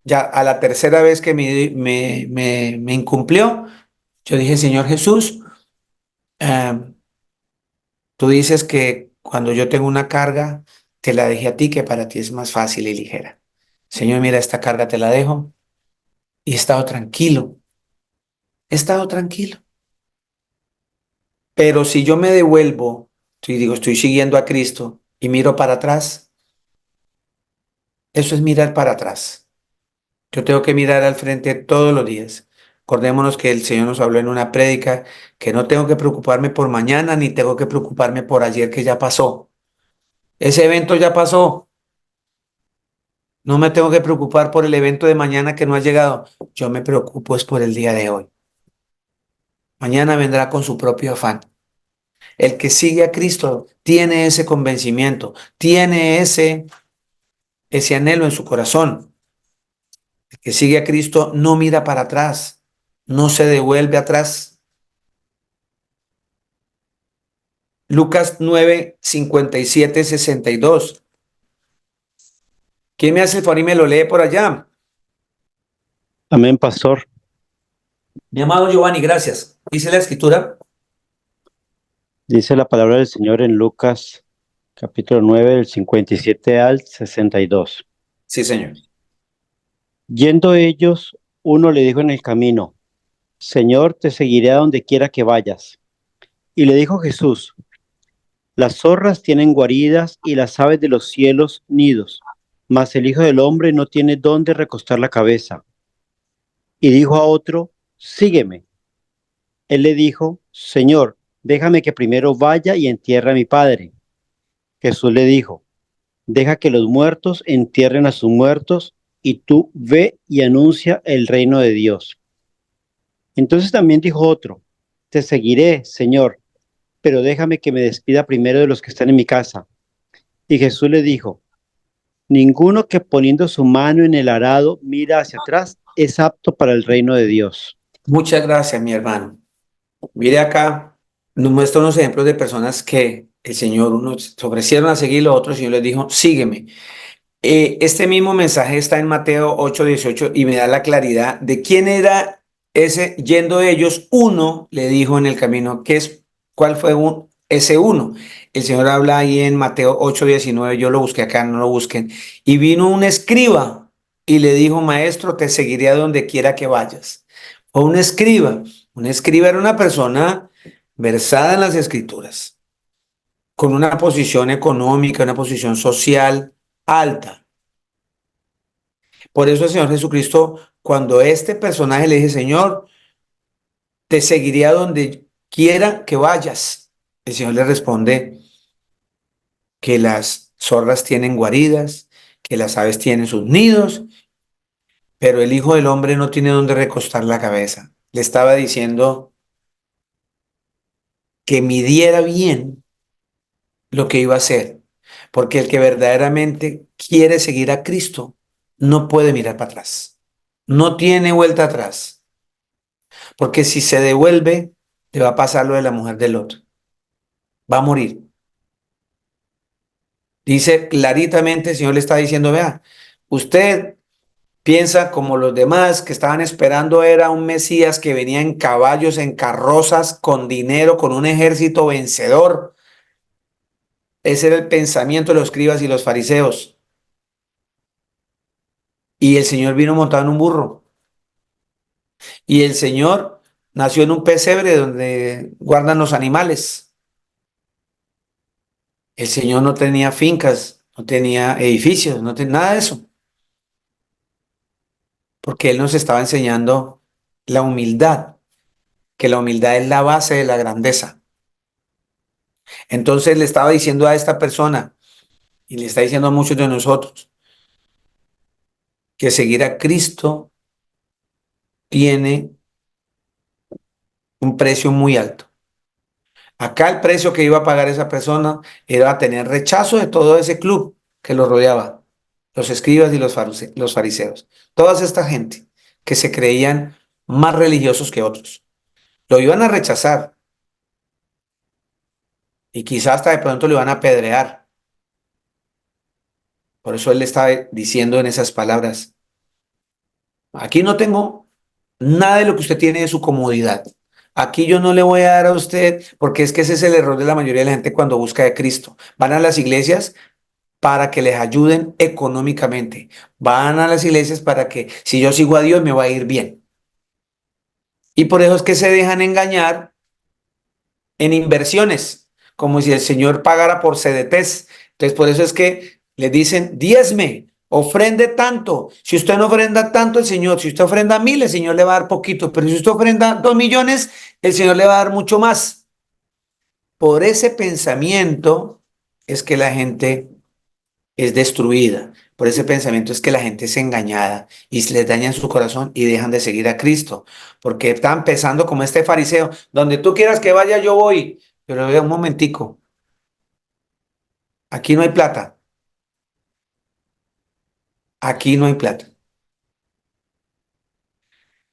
ya a la tercera vez que me incumplió, yo dije, Señor Jesús, eh, tú dices que cuando yo tengo una carga, te la dejé a ti, que para ti es más fácil y ligera. Señor, mira, esta carga te la dejo y he estado tranquilo, he estado tranquilo. Pero si yo me devuelvo y digo, estoy siguiendo a Cristo y miro para atrás, eso es mirar para atrás. Yo tengo que mirar al frente todos los días. Acordémonos que el Señor nos habló en una prédica que no tengo que preocuparme por mañana ni tengo que preocuparme por ayer que ya pasó. Ese evento ya pasó. No me tengo que preocupar por el evento de mañana que no ha llegado. Yo me preocupo es por el día de hoy. Mañana vendrá con su propio afán. El que sigue a Cristo tiene ese convencimiento, tiene ese anhelo en su corazón. El que sigue a Cristo no mira para atrás, no se devuelve atrás. Lucas 9, 57, 62. ¿Quién me hace el favor y me lo lee por allá? Amén, pastor. Mi amado Giovanni, gracias. Dice la escritura. Dice la palabra del Señor en Lucas capítulo 9, del 57 al 62. Sí, señor. Yendo ellos, uno le dijo en el camino: Señor, te seguiré a donde quiera que vayas. Y le dijo Jesús: las zorras tienen guaridas y las aves de los cielos nidos, mas el Hijo del Hombre no tiene dónde recostar la cabeza. Y dijo a otro: sígueme. Él le dijo: Señor, déjame que primero vaya y entierre a mi padre. Jesús le dijo: deja que los muertos entierren a sus muertos, y tú ve y anuncia el reino de Dios. Entonces también dijo otro: te seguiré, Señor, pero déjame que me despida primero de los que están en mi casa. Y Jesús le dijo: ninguno que poniendo su mano en el arado mira hacia atrás es apto para el reino de Dios. Muchas gracias, mi hermano. Mire acá, nos muestra unos ejemplos de personas que el Señor, unos se ofrecieron a seguirlo, otros el Señor les dijo, sígueme. Este mismo mensaje está en Mateo 8:18 y me da la claridad de quién era ese, yendo ellos, uno le dijo en el camino, ¿cuál fue ese uno? El Señor habla ahí en Mateo 8:19, yo lo busqué acá, no lo busquen, y vino un escriba y le dijo, maestro, te seguiré a donde quiera que vayas. Fue un escriba. Un escriba era una persona versada en las escrituras, con una posición económica, una posición social alta. Por eso el Señor Jesucristo, cuando este personaje le dice, Señor, te seguiré a donde quiera que vayas, el Señor le responde que las zorras tienen guaridas, que las aves tienen sus nidos, pero el Hijo del Hombre no tiene donde recostar la cabeza. Le estaba diciendo que midiera bien lo que iba a hacer, porque el que verdaderamente quiere seguir a Cristo no puede mirar para atrás, no tiene vuelta atrás, porque si se devuelve, le va a pasar lo de la mujer del otro, va a morir. Dice claritamente, el Señor le está diciendo, vea, usted piensa como los demás que estaban esperando era un Mesías que venía en caballos, en carrozas, con dinero, con un ejército vencedor. Ese era el pensamiento de los escribas y los fariseos. Y el Señor vino montado en un burro. Y el Señor nació en un pesebre donde guardan los animales. El Señor no tenía fincas, no tenía edificios, no tenía nada de eso. Porque Él nos estaba enseñando la humildad, que la humildad es la base de la grandeza. Entonces le estaba diciendo a esta persona, y le está diciendo a muchos de nosotros, que seguir a Cristo tiene un precio muy alto. Acá el precio que iba a pagar esa persona era tener rechazo de todo ese club que lo rodeaba, los escribas y los fariseos, toda esta gente que se creían más religiosos que otros. Lo iban a rechazar y quizás hasta de pronto lo iban a apedrear. Por eso él le estaba diciendo en esas palabras, aquí no tengo nada de lo que usted tiene de su comodidad. Aquí yo no le voy a dar a usted, porque es que ese es el error de la mayoría de la gente cuando busca de Cristo. Van a las iglesias para que les ayuden económicamente. Van a las iglesias para que si yo sigo a Dios me va a ir bien. Y por eso es que se dejan engañar en inversiones, como si el Señor pagara por CDTs. Entonces por eso es que les dicen, diezme, ofrende tanto. Si usted no ofrenda tanto, el Señor, si usted ofrenda 1.000, el Señor le va a dar poquito, pero si usted ofrenda 2 millones, el Señor le va a dar mucho más. Por ese pensamiento es que la gente es destruida. Por ese pensamiento es que la gente es engañada y les dañan su corazón y dejan de seguir a Cristo. Porque están pensando como este fariseo, donde tú quieras que vaya, yo voy. Pero vea un momentico, aquí no hay plata, aquí no hay plata.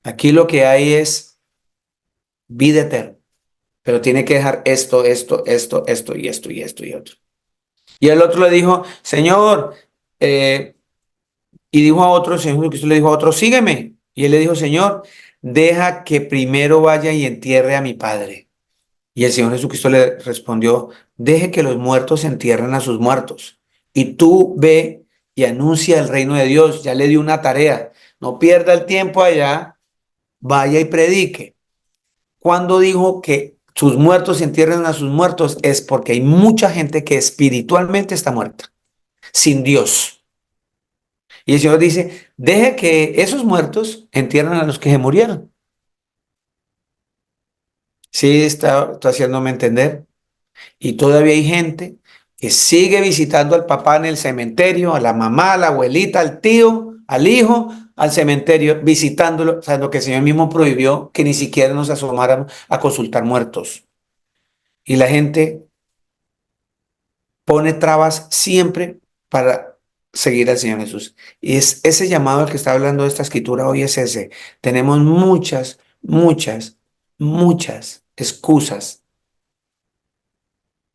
Aquí lo que hay es vida eterna, pero tiene que dejar esto y esto y esto y otro. Y el otro le dijo, Señor, y dijo a otro, Señor Jesucristo le dijo a otro, sígueme. Y él le dijo, Señor, deja que primero vaya y entierre a mi padre. Y el Señor Jesucristo le respondió, deje que los muertos entierren a sus muertos. Y tú ve y anuncia el reino de Dios. Ya le dio una tarea. No pierda el tiempo allá, vaya y predique. Cuando dijo que sus muertos entierren a sus muertos es porque hay mucha gente que espiritualmente está muerta, sin Dios. Y el Señor dice, deje que esos muertos entierren a los que se murieron. Sí, está haciéndome entender. Y todavía hay gente que sigue visitando al papá en el cementerio, a la mamá, a la abuelita, al tío, al hijo, al cementerio, visitándolo, sabiendo que el Señor mismo prohibió que ni siquiera nos asomáramos a consultar muertos. Y la gente pone trabas siempre para seguir al Señor Jesús. Y es ese llamado al que está hablando esta escritura hoy es ese. Tenemos muchas excusas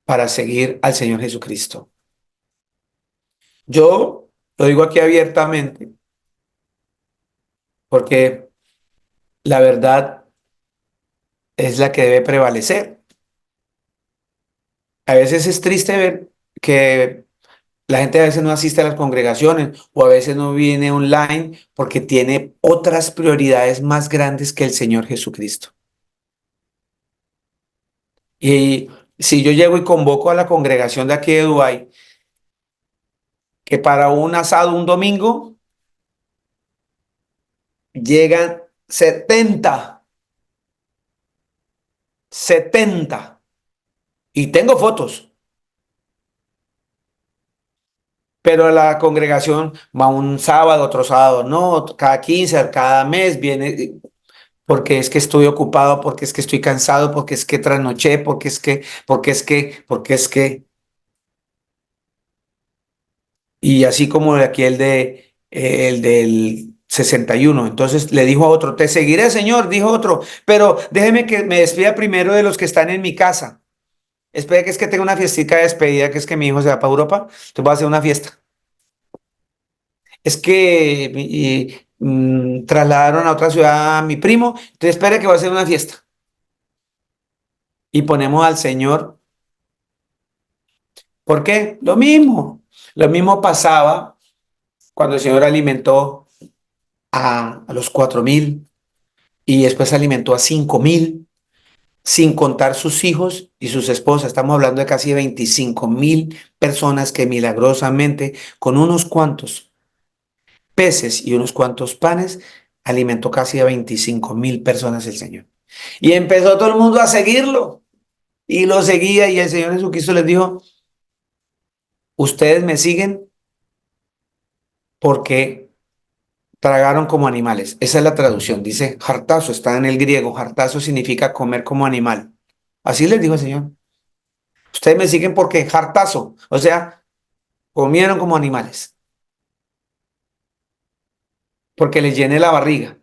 para seguir al Señor Jesucristo. Yo lo digo aquí abiertamente porque la verdad es la que debe prevalecer. A veces es triste ver que La gente a veces no asiste a las congregaciones o a veces no viene online porque tiene otras prioridades más grandes que el Señor Jesucristo. Y si yo llego y convoco a la congregación de aquí de Dubái, que para un asado un domingo llegan 70 y tengo fotos, pero a la congregación va un sábado, otro sábado, no, cada 15, cada mes viene, porque es que estoy ocupado, porque es que estoy cansado, porque es que trasnoché, porque es que, y así como de aquí el del 61. Entonces le dijo a otro, te seguiré, Señor, dijo otro, pero déjeme que me despida primero de los que están en mi casa. Espera que es que tengo una fiestica de despedida, que es que mi hijo se va para Europa, entonces voy a hacer una fiesta. Es que trasladaron a otra ciudad a mi primo, entonces espere que voy a hacer una fiesta. Y ponemos al Señor. ¿Por qué? Lo mismo. Lo mismo pasaba cuando el Señor alimentó a los 4.000 y después alimentó a 5.000, sin contar sus hijos y sus esposas. Estamos hablando de casi 25.000 personas que milagrosamente, con unos cuantos peces y unos cuantos panes, alimentó casi a 25.000 personas el Señor. Y empezó todo el mundo a seguirlo y lo seguía y el Señor Jesucristo les dijo, ustedes me siguen porque tragaron como animales. Esa es la traducción. Dice hartazo, está en el griego. Hartazo significa comer como animal. Así les dijo el Señor. Ustedes me siguen porque hartazo, o sea, comieron como animales, porque les llené la barriga.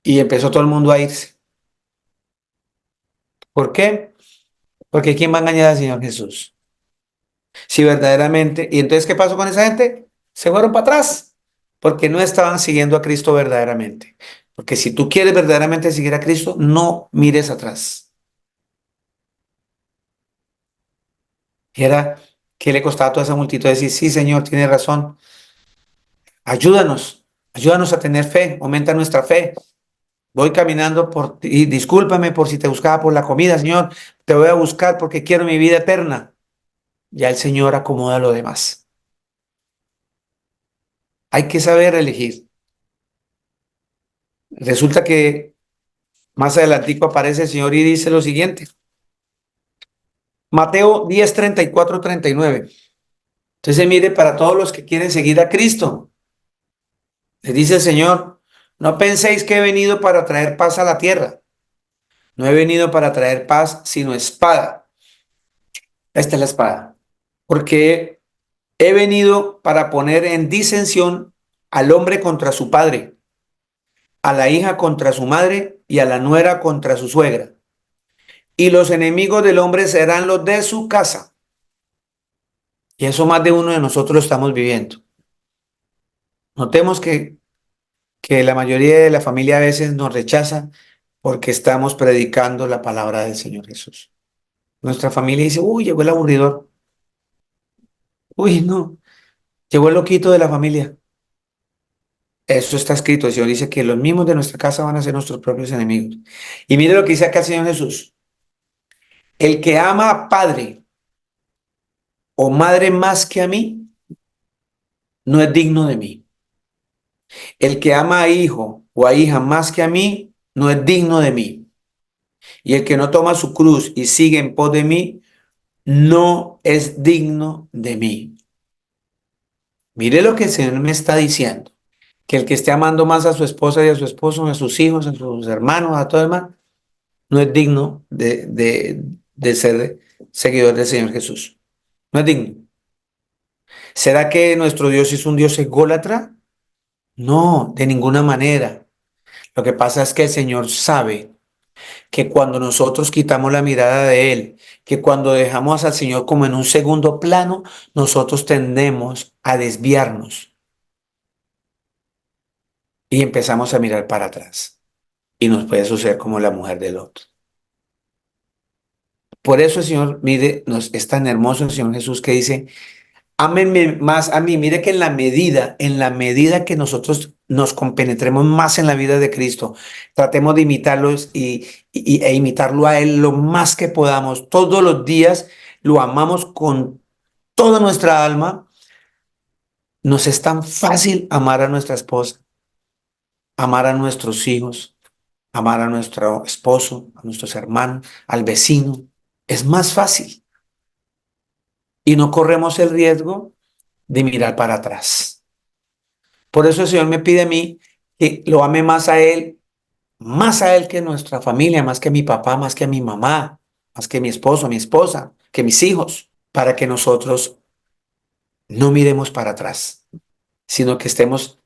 Y empezó todo el mundo a irse. ¿Por qué? Porque ¿quién va a engañar al Señor Jesús? Si verdaderamente. ¿Y entonces qué pasó con esa gente? Se fueron para atrás, porque no estaban siguiendo a Cristo verdaderamente. Porque si tú quieres verdaderamente seguir a Cristo, no mires atrás. Y era que le costaba a toda esa multitud decir, sí, Señor, tiene razón. Ayúdanos, ayúdanos a tener fe, aumenta nuestra fe. Voy caminando por ti, y discúlpame por si te buscaba por la comida, Señor. Te voy a buscar porque quiero mi vida eterna. Ya el Señor acomoda lo demás. Hay que saber elegir. Resulta que más adelantico aparece el Señor y dice lo siguiente. Mateo 10, 34, 39. Entonces mire, para todos los que quieren seguir a Cristo, les dice el Señor, no penséis que he venido para traer paz a la tierra. No he venido para traer paz, sino espada. Esta es la espada. Porque he venido para poner en disensión al hombre contra su padre, a la hija contra su madre y a la nuera contra su suegra. Y los enemigos del hombre serán los de su casa. Y eso más de uno de nosotros lo estamos viviendo. Notemos que la mayoría de la familia a veces nos rechaza porque estamos predicando la palabra del Señor Jesús. Nuestra familia dice, uy, llegó el aburridor. Uy, no, llegó el loquito de la familia. Eso está escrito. El Señor dice que los mismos de nuestra casa van a ser nuestros propios enemigos. Y mire lo que dice acá el Señor Jesús. El que ama a padre o madre más que a mí, no es digno de mí. El que ama a hijo o a hija más que a mí, no es digno de mí. Y el que no toma su cruz y sigue en pos de mí, no es digno de mí. Mire lo que el Señor me está diciendo. Que el que esté amando más a su esposa y a su esposo, a sus hijos, a sus hermanos, a todo demás, no es digno de ser seguidor del Señor Jesús. No es digno. ¿Será que nuestro Dios es un Dios ególatra? No, de ninguna manera. Lo que pasa es que el Señor sabe que cuando nosotros quitamos la mirada de Él, que cuando dejamos al Señor como en un segundo plano, nosotros tendemos a desviarnos y empezamos a mirar para atrás. Y nos puede suceder como la mujer de Lot. Por eso el Señor, mire, es tan hermoso el Señor Jesús que dice, ámenme más a mí. Mire que en la medida que nosotros nos compenetremos más en la vida de Cristo, tratemos de imitarlos e imitarlo a Él lo más que podamos. Todos los días lo amamos con toda nuestra alma. Nos es tan fácil amar a nuestra esposa, amar a nuestros hijos, amar a nuestro esposo, a nuestros hermanos, al vecino. Es más fácil y no corremos el riesgo de mirar para atrás. Por eso el Señor me pide a mí que lo ame más a Él que nuestra familia, más que a mi papá, más que a mi mamá, más que mi esposo, mi esposa, que mis hijos, para que nosotros no miremos para atrás, sino que estemos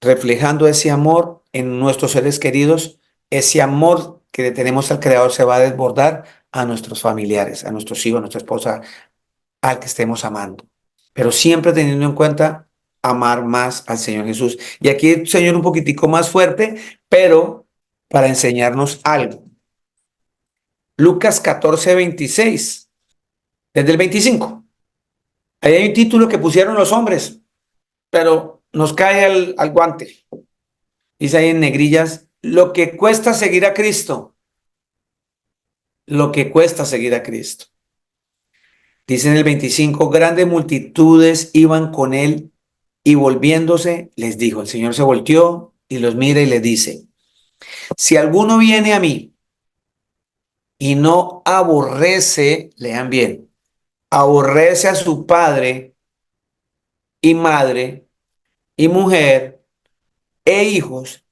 reflejando ese amor en nuestros seres queridos. Ese amor que le tenemos al Creador se va a desbordar a nuestros familiares, a nuestros hijos, a nuestra esposa, al que estemos amando. Pero siempre teniendo en cuenta amar más al Señor Jesús. Y aquí el Señor un poquitico más fuerte, pero para enseñarnos algo. Lucas 14:26, desde el 25. Ahí hay un título que pusieron los hombres, pero nos cae al guante. Dice ahí en negrillas, lo que cuesta seguir a Cristo. Lo que cuesta seguir a Cristo. Dice en el 25, grandes multitudes iban con él y volviéndose les dijo, el Señor se volteó y los mira y les dice, si alguno viene a mí y no aborrece, lean bien, aborrece a su padre y madre y mujer e hijos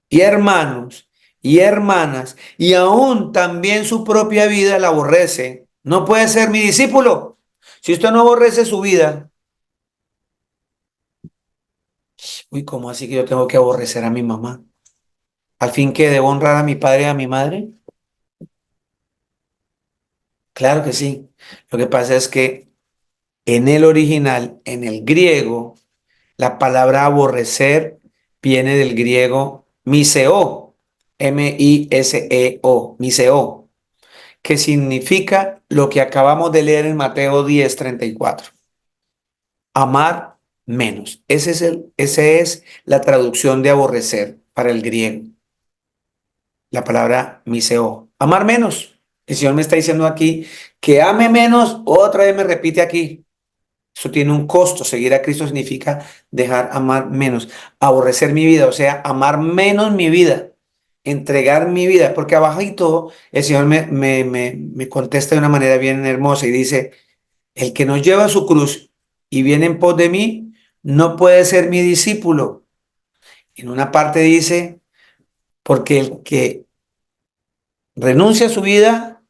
y hermanos y hermanas y aún también su propia vida la aborrece, no puede ser mi discípulo. Si usted no aborrece su vida, uy, ¿cómo así que yo tengo que aborrecer a mi mamá? ¿Al fin que debo honrar a mi padre y a mi madre? Claro que sí. Lo que pasa es que en el original, en el griego, la palabra aborrecer viene del griego miseo, miseo, miseo, que significa lo que acabamos de leer en Mateo 10:34. Amar menos. Ese es la traducción de aborrecer para el griego. La palabra miseo. Amar menos. El Señor me está diciendo aquí que ame menos. Otra vez me repite aquí. Eso tiene un costo. Seguir a Cristo significa dejar amar menos. Aborrecer mi vida, o sea, amar menos mi vida. Entregar mi vida. Porque abajito el Señor me contesta de una manera bien hermosa y dice, el que no lleva su cruz y viene en pos de mí, no puede ser mi discípulo. En una parte dice, porque el que renuncia a su vida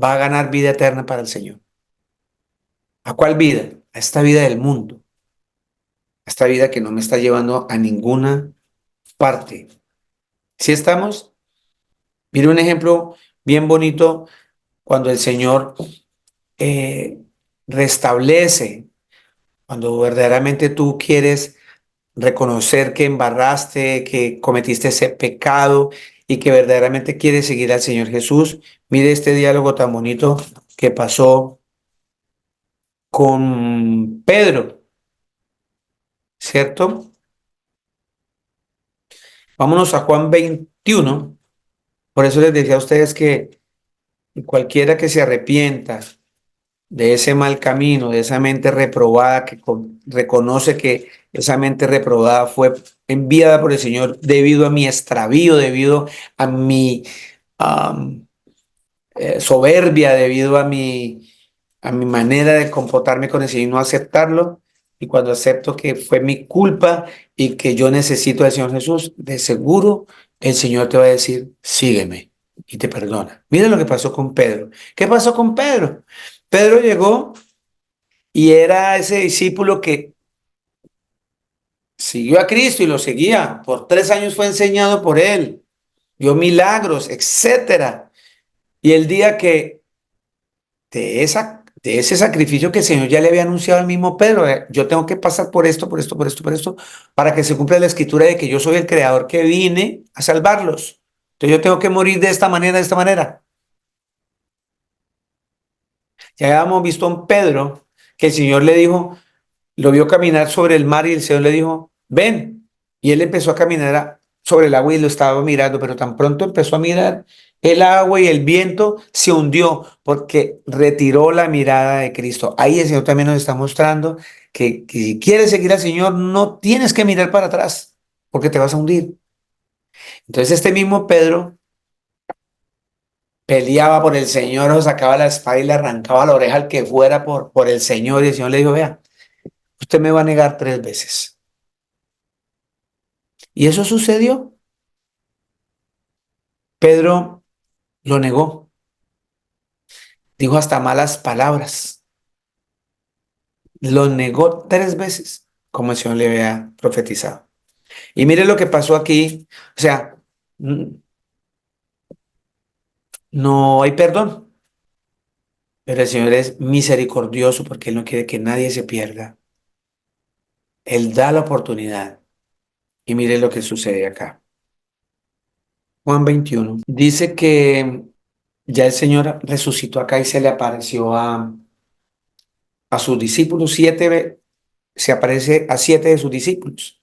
va a ganar vida eterna para el Señor. ¿A cuál vida? A esta vida del mundo. A esta vida que no me está llevando a ninguna parte. ¿Sí estamos? Mire un ejemplo bien bonito cuando el Señor restablece, cuando verdaderamente tú quieres reconocer que embarraste, que cometiste ese pecado y que verdaderamente quieres seguir al Señor Jesús. Mire este diálogo tan bonito que pasó con Pedro, ¿cierto? Vámonos a Juan 21. Por eso les decía a ustedes que cualquiera que se arrepienta de ese mal camino, de esa mente reprobada, que reconoce que esa mente reprobada fue enviada por el Señor debido a mi extravío, debido a mi soberbia, debido a mi manera de comportarme con el Señor y no aceptarlo. Y cuando acepto que fue mi culpa y que yo necesito al Señor Jesús, de seguro el Señor te va a decir, sígueme y te perdona. Mira lo que pasó con Pedro. ¿Qué pasó con Pedro? Pedro llegó y era ese discípulo que siguió a Cristo y lo seguía. Por 3 años fue enseñado por él, vio milagros, etcétera. Y el día que de ese sacrificio que el Señor ya le había anunciado al mismo Pedro, yo tengo que pasar por esto, por esto, por esto, por esto, para que se cumpla la escritura de que yo soy el creador que vine a salvarlos. Entonces yo tengo que morir de esta manera, de esta manera. Ya habíamos visto a un Pedro que el Señor le dijo, lo vio caminar sobre el mar y el Señor le dijo, ven. Y él empezó a caminar sobre el agua y lo estaba mirando, pero tan pronto empezó a mirar el agua y el viento, se hundió porque retiró la mirada de Cristo. Ahí el Señor también nos está mostrando que si quieres seguir al Señor, no tienes que mirar para atrás porque te vas a hundir. Entonces este mismo Pedro peleaba por el Señor o sacaba la espada y le arrancaba la oreja al que fuera por el Señor. Y el Señor le dijo, vea, usted me va a negar 3 veces. Y eso sucedió. Pedro lo negó, dijo hasta malas palabras, lo negó 3 veces, como el Señor le había profetizado. Y mire lo que pasó aquí, o sea, no hay perdón, pero el Señor es misericordioso porque Él no quiere que nadie se pierda. Él da la oportunidad. Y mire lo que sucede acá. Juan 21 dice que ya el Señor resucitó acá y se le apareció a sus discípulos, se aparece a 7 de sus discípulos.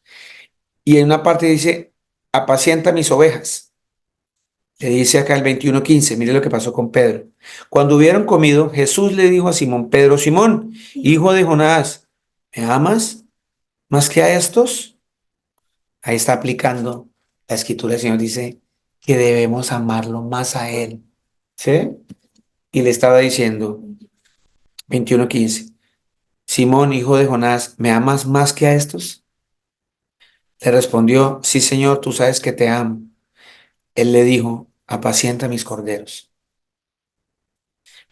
Y en una parte dice, apacienta mis ovejas. Le dice acá el 21:15, mire lo que pasó con Pedro. Cuando hubieron comido, Jesús le dijo a Simón Pedro, Simón, hijo de Jonás, ¿me amas más que a estos? Ahí está aplicando la escritura. El Señor dice que debemos amarlo más a Él. ¿Sí? Y le estaba diciendo, 21:15, Simón, hijo de Jonás, ¿me amas más que a estos? Le respondió, sí, Señor, tú sabes que te amo. Él le dijo, apacienta mis corderos.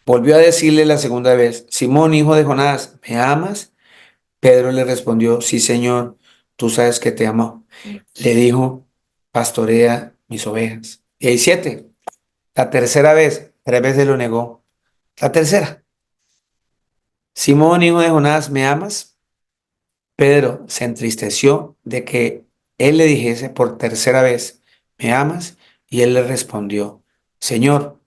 Volvió a decirle la segunda vez, Simón, hijo de Jonás, ¿me amas? Pedro le respondió, sí, Señor, tú sabes que te amo. Le dijo, pastorea mis ovejas. 17, la tercera vez, 3 veces lo negó. La tercera, Simón, hijo de Jonás, ¿me amas? Pedro se entristeció de que él le dijese por tercera vez, ¿me amas? Y él le respondió, Señor,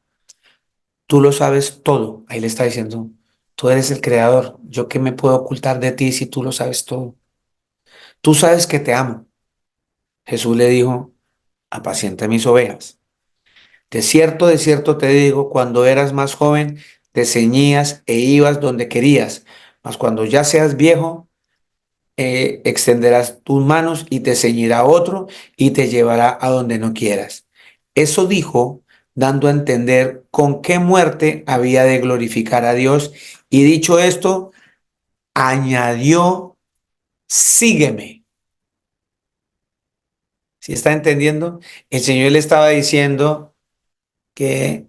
tú lo sabes todo. Ahí le está diciendo, tú eres el creador. ¿Yo qué me puedo ocultar de ti si tú lo sabes todo? Tú sabes que te amo. Jesús le dijo, apacienta mis ovejas. De cierto te digo, cuando eras más joven, te ceñías e ibas donde querías, mas cuando ya seas viejo, extenderás tus manos y te ceñirá otro y te llevará a donde no quieras. Eso dijo, dando a entender con qué muerte había de glorificar a Dios. Y dicho esto, añadió, sígueme. ¿Sí está entendiendo? El Señor le estaba diciendo que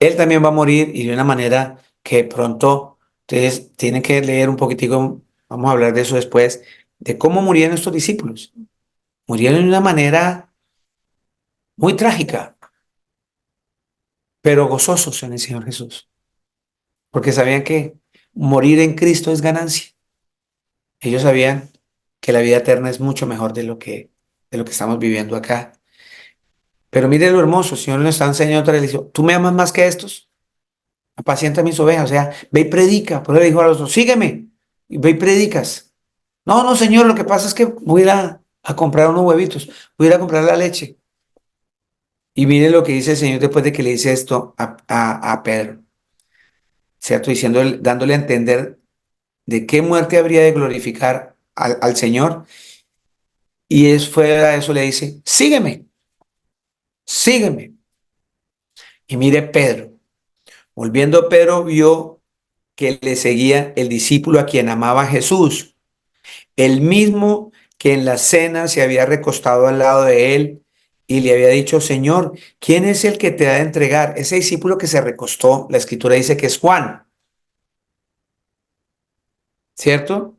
Él también va a morir y de una manera que pronto ustedes tienen que leer un poquitico, vamos a hablar de eso después, de cómo murieron estos discípulos. Murieron de una manera muy trágica, pero gozosos en el Señor Jesús, porque sabían que morir en Cristo es ganancia. Ellos sabían que la vida eterna es mucho mejor de lo que estamos viviendo acá. Pero mire lo hermoso, el Señor nos está enseñando otra vez, le dice, ¿tú me amas más que estos? Apacienta mis ovejas, o sea, ve y predica. Por eso le dijo a los otros, sígueme, y ve y predicas. No, no, Señor, lo que pasa es que voy a ir a comprar unos huevitos, voy a ir a comprar la leche. Y mire lo que dice el Señor después de que le dice esto a Pedro. ¿Cierto? Dándole a entender de qué muerte habría de glorificar al Señor. Y fuera de eso le dice, sígueme, sígueme. Y mire Pedro, volviendo Pedro vio que le seguía el discípulo a quien amaba Jesús, el mismo que en la cena se había recostado al lado de él y le había dicho, Señor, ¿quién es el que te ha de entregar? Ese discípulo que se recostó, la escritura dice que es Juan, ¿cierto?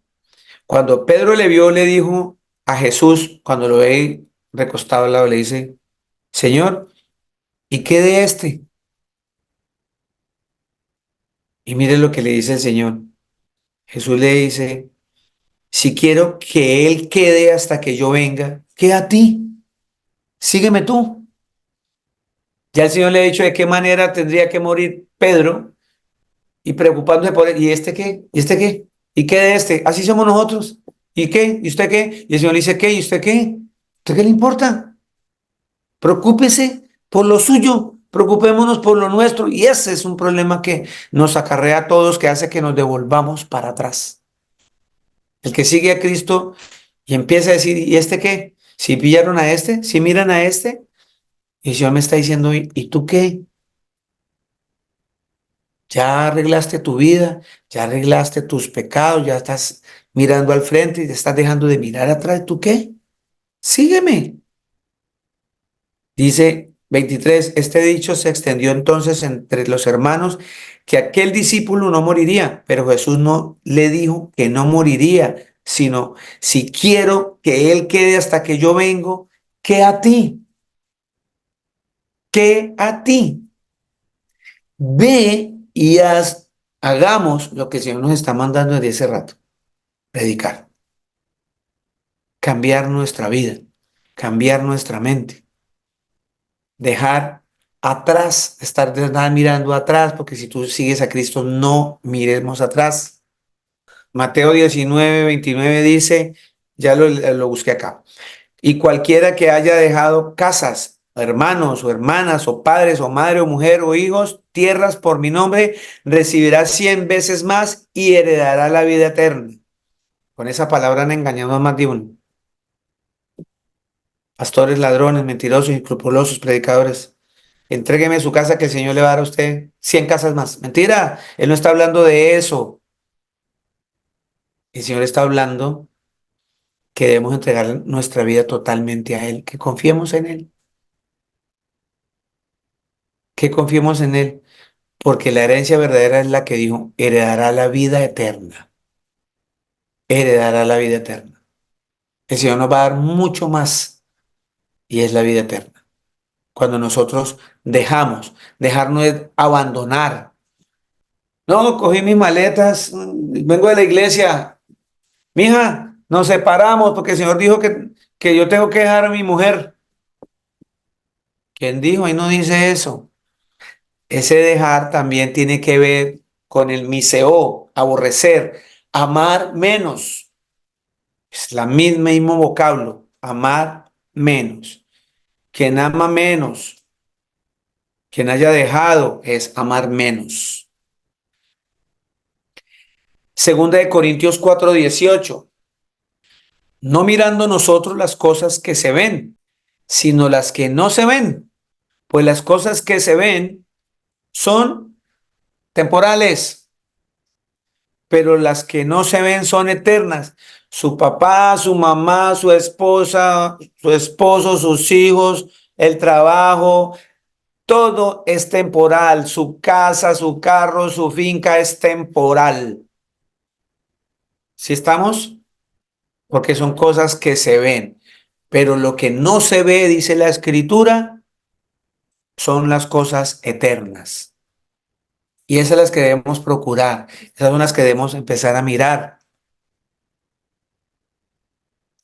Cuando Pedro le vio, le dijo a Jesús, cuando lo ve recostado al lado, le dice, Señor, ¿y qué de este? Y mire lo que le dice el Señor. Jesús le dice, si quiero que él quede hasta que yo venga, queda a ti, sígueme tú. Ya el Señor le ha dicho de qué manera tendría que morir Pedro y preocupándose por él. ¿Y este qué? ¿Y este qué? ¿Y qué de este? Así somos nosotros. ¿Y qué? ¿Y usted qué? Y el Señor le dice, ¿qué? ¿Y usted qué? ¿Usted qué le importa? Preocúpese por lo suyo, preocupémonos por lo nuestro. Y ese es un problema que nos acarrea a todos, que hace que nos devolvamos para atrás. El que sigue a Cristo y empieza a decir, ¿y este qué? Si pillaron a este, si miran a este, y el Señor me está diciendo, ¿y tú qué? Ya arreglaste tu vida, ya arreglaste tus pecados, ya estás mirando al frente y te estás dejando de mirar atrás. ¿Tú qué? Sígueme. Dice 23, este dicho se extendió entonces entre los hermanos que aquel discípulo no moriría, pero Jesús no le dijo que no moriría, sino si quiero que él quede hasta que yo vengo, ¿qué a ti? ¿Qué a ti? Ve y hagamos lo que el Señor nos está mandando desde ese rato, predicar, cambiar nuestra vida, cambiar nuestra mente, dejar atrás, estar mirando atrás, porque si tú sigues a Cristo, no miremos atrás. Mateo 19:29 dice, ya lo busqué acá, y cualquiera que haya dejado casas, hermanos o hermanas o padres o madre o mujer o hijos, tierras por mi nombre, recibirá 100 veces más y heredará la vida eterna. Con esa palabra han engañado a más de uno. Pastores, ladrones, mentirosos, inescrupulosos, predicadores. Entrégueme su casa que el Señor le va a dar a usted 100 casas más. Mentira, Él no está hablando de eso. El Señor está hablando que debemos entregar nuestra vida totalmente a Él, que confiemos en Él, que confiemos en Él, porque la herencia verdadera es la que dijo, heredará la vida eterna, heredará la vida eterna. El Señor nos va a dar mucho más y es la vida eterna. Cuando nosotros dejarnos de abandonar. No, cogí mis maletas, vengo de la iglesia. Mija, nos separamos porque el Señor dijo que yo tengo que dejar a mi mujer. ¿Quién dijo? Ahí no dice eso. Ese dejar también tiene que ver con el miseo, aborrecer, amar menos. Es la mismo vocablo, amar menos. Quien ama menos, quien haya dejado, es amar menos. Segunda de Corintios 4:18. No mirando nosotros las cosas que se ven, sino las que no se ven, pues las cosas que se ven son temporales, pero las que no se ven son eternas. Su papá, su mamá, su esposa, su esposo, sus hijos, el trabajo, todo es temporal. Su casa, su carro, su finca es temporal. ¿Sí estamos? Porque son cosas que se ven. Pero lo que no se ve, dice la Escritura, son las cosas eternas. Y esas son las que debemos procurar. Esas son las que debemos empezar a mirar.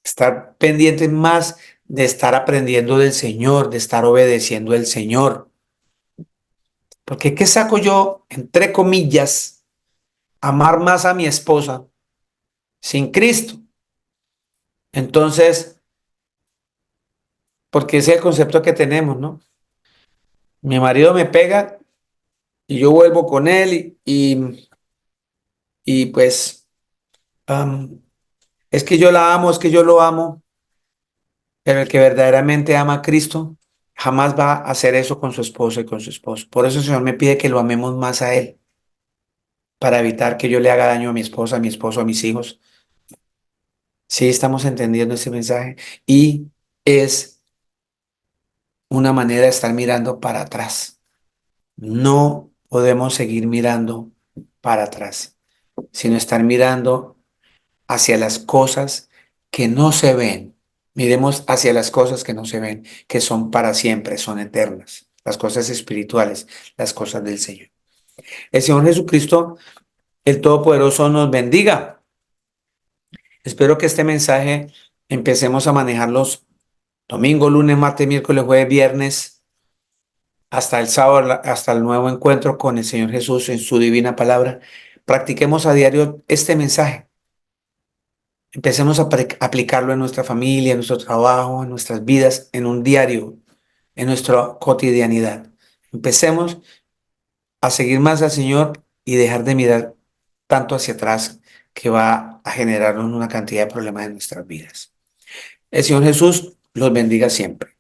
Estar pendientes más de estar aprendiendo del Señor, de estar obedeciendo al Señor. Porque ¿qué saco yo, entre comillas, amar más a mi esposa sin Cristo? Entonces, porque ese es el concepto que tenemos, ¿no? Mi marido me pega y yo vuelvo con él y pues es que yo la amo, es que yo lo amo, pero el que verdaderamente ama a Cristo jamás va a hacer eso con su esposo y con su esposo. Por eso el Señor me pide que lo amemos más a Él, para evitar que yo le haga daño a mi esposa, a mi esposo, a mis hijos. Sí, estamos entendiendo ese mensaje y es una manera de estar mirando para atrás. No podemos seguir mirando para atrás, sino estar mirando hacia las cosas que no se ven. Miremos hacia las cosas que no se ven, que son para siempre, son eternas. Las cosas espirituales, las cosas del Señor. El Señor Jesucristo, el Todopoderoso, nos bendiga. Espero que este mensaje empecemos a manejarlos domingo, lunes, martes, miércoles, jueves, viernes, Hasta el sábado, hasta el nuevo encuentro con el Señor Jesús en su divina palabra. Practiquemos a diario este mensaje. Empecemos a aplicarlo en nuestra familia, en nuestro trabajo, en nuestras vidas, en un diario, en nuestra cotidianidad. Empecemos a seguir más al Señor y dejar de mirar tanto hacia atrás que va a generarnos una cantidad de problemas en nuestras vidas. El Señor Jesús los bendiga siempre.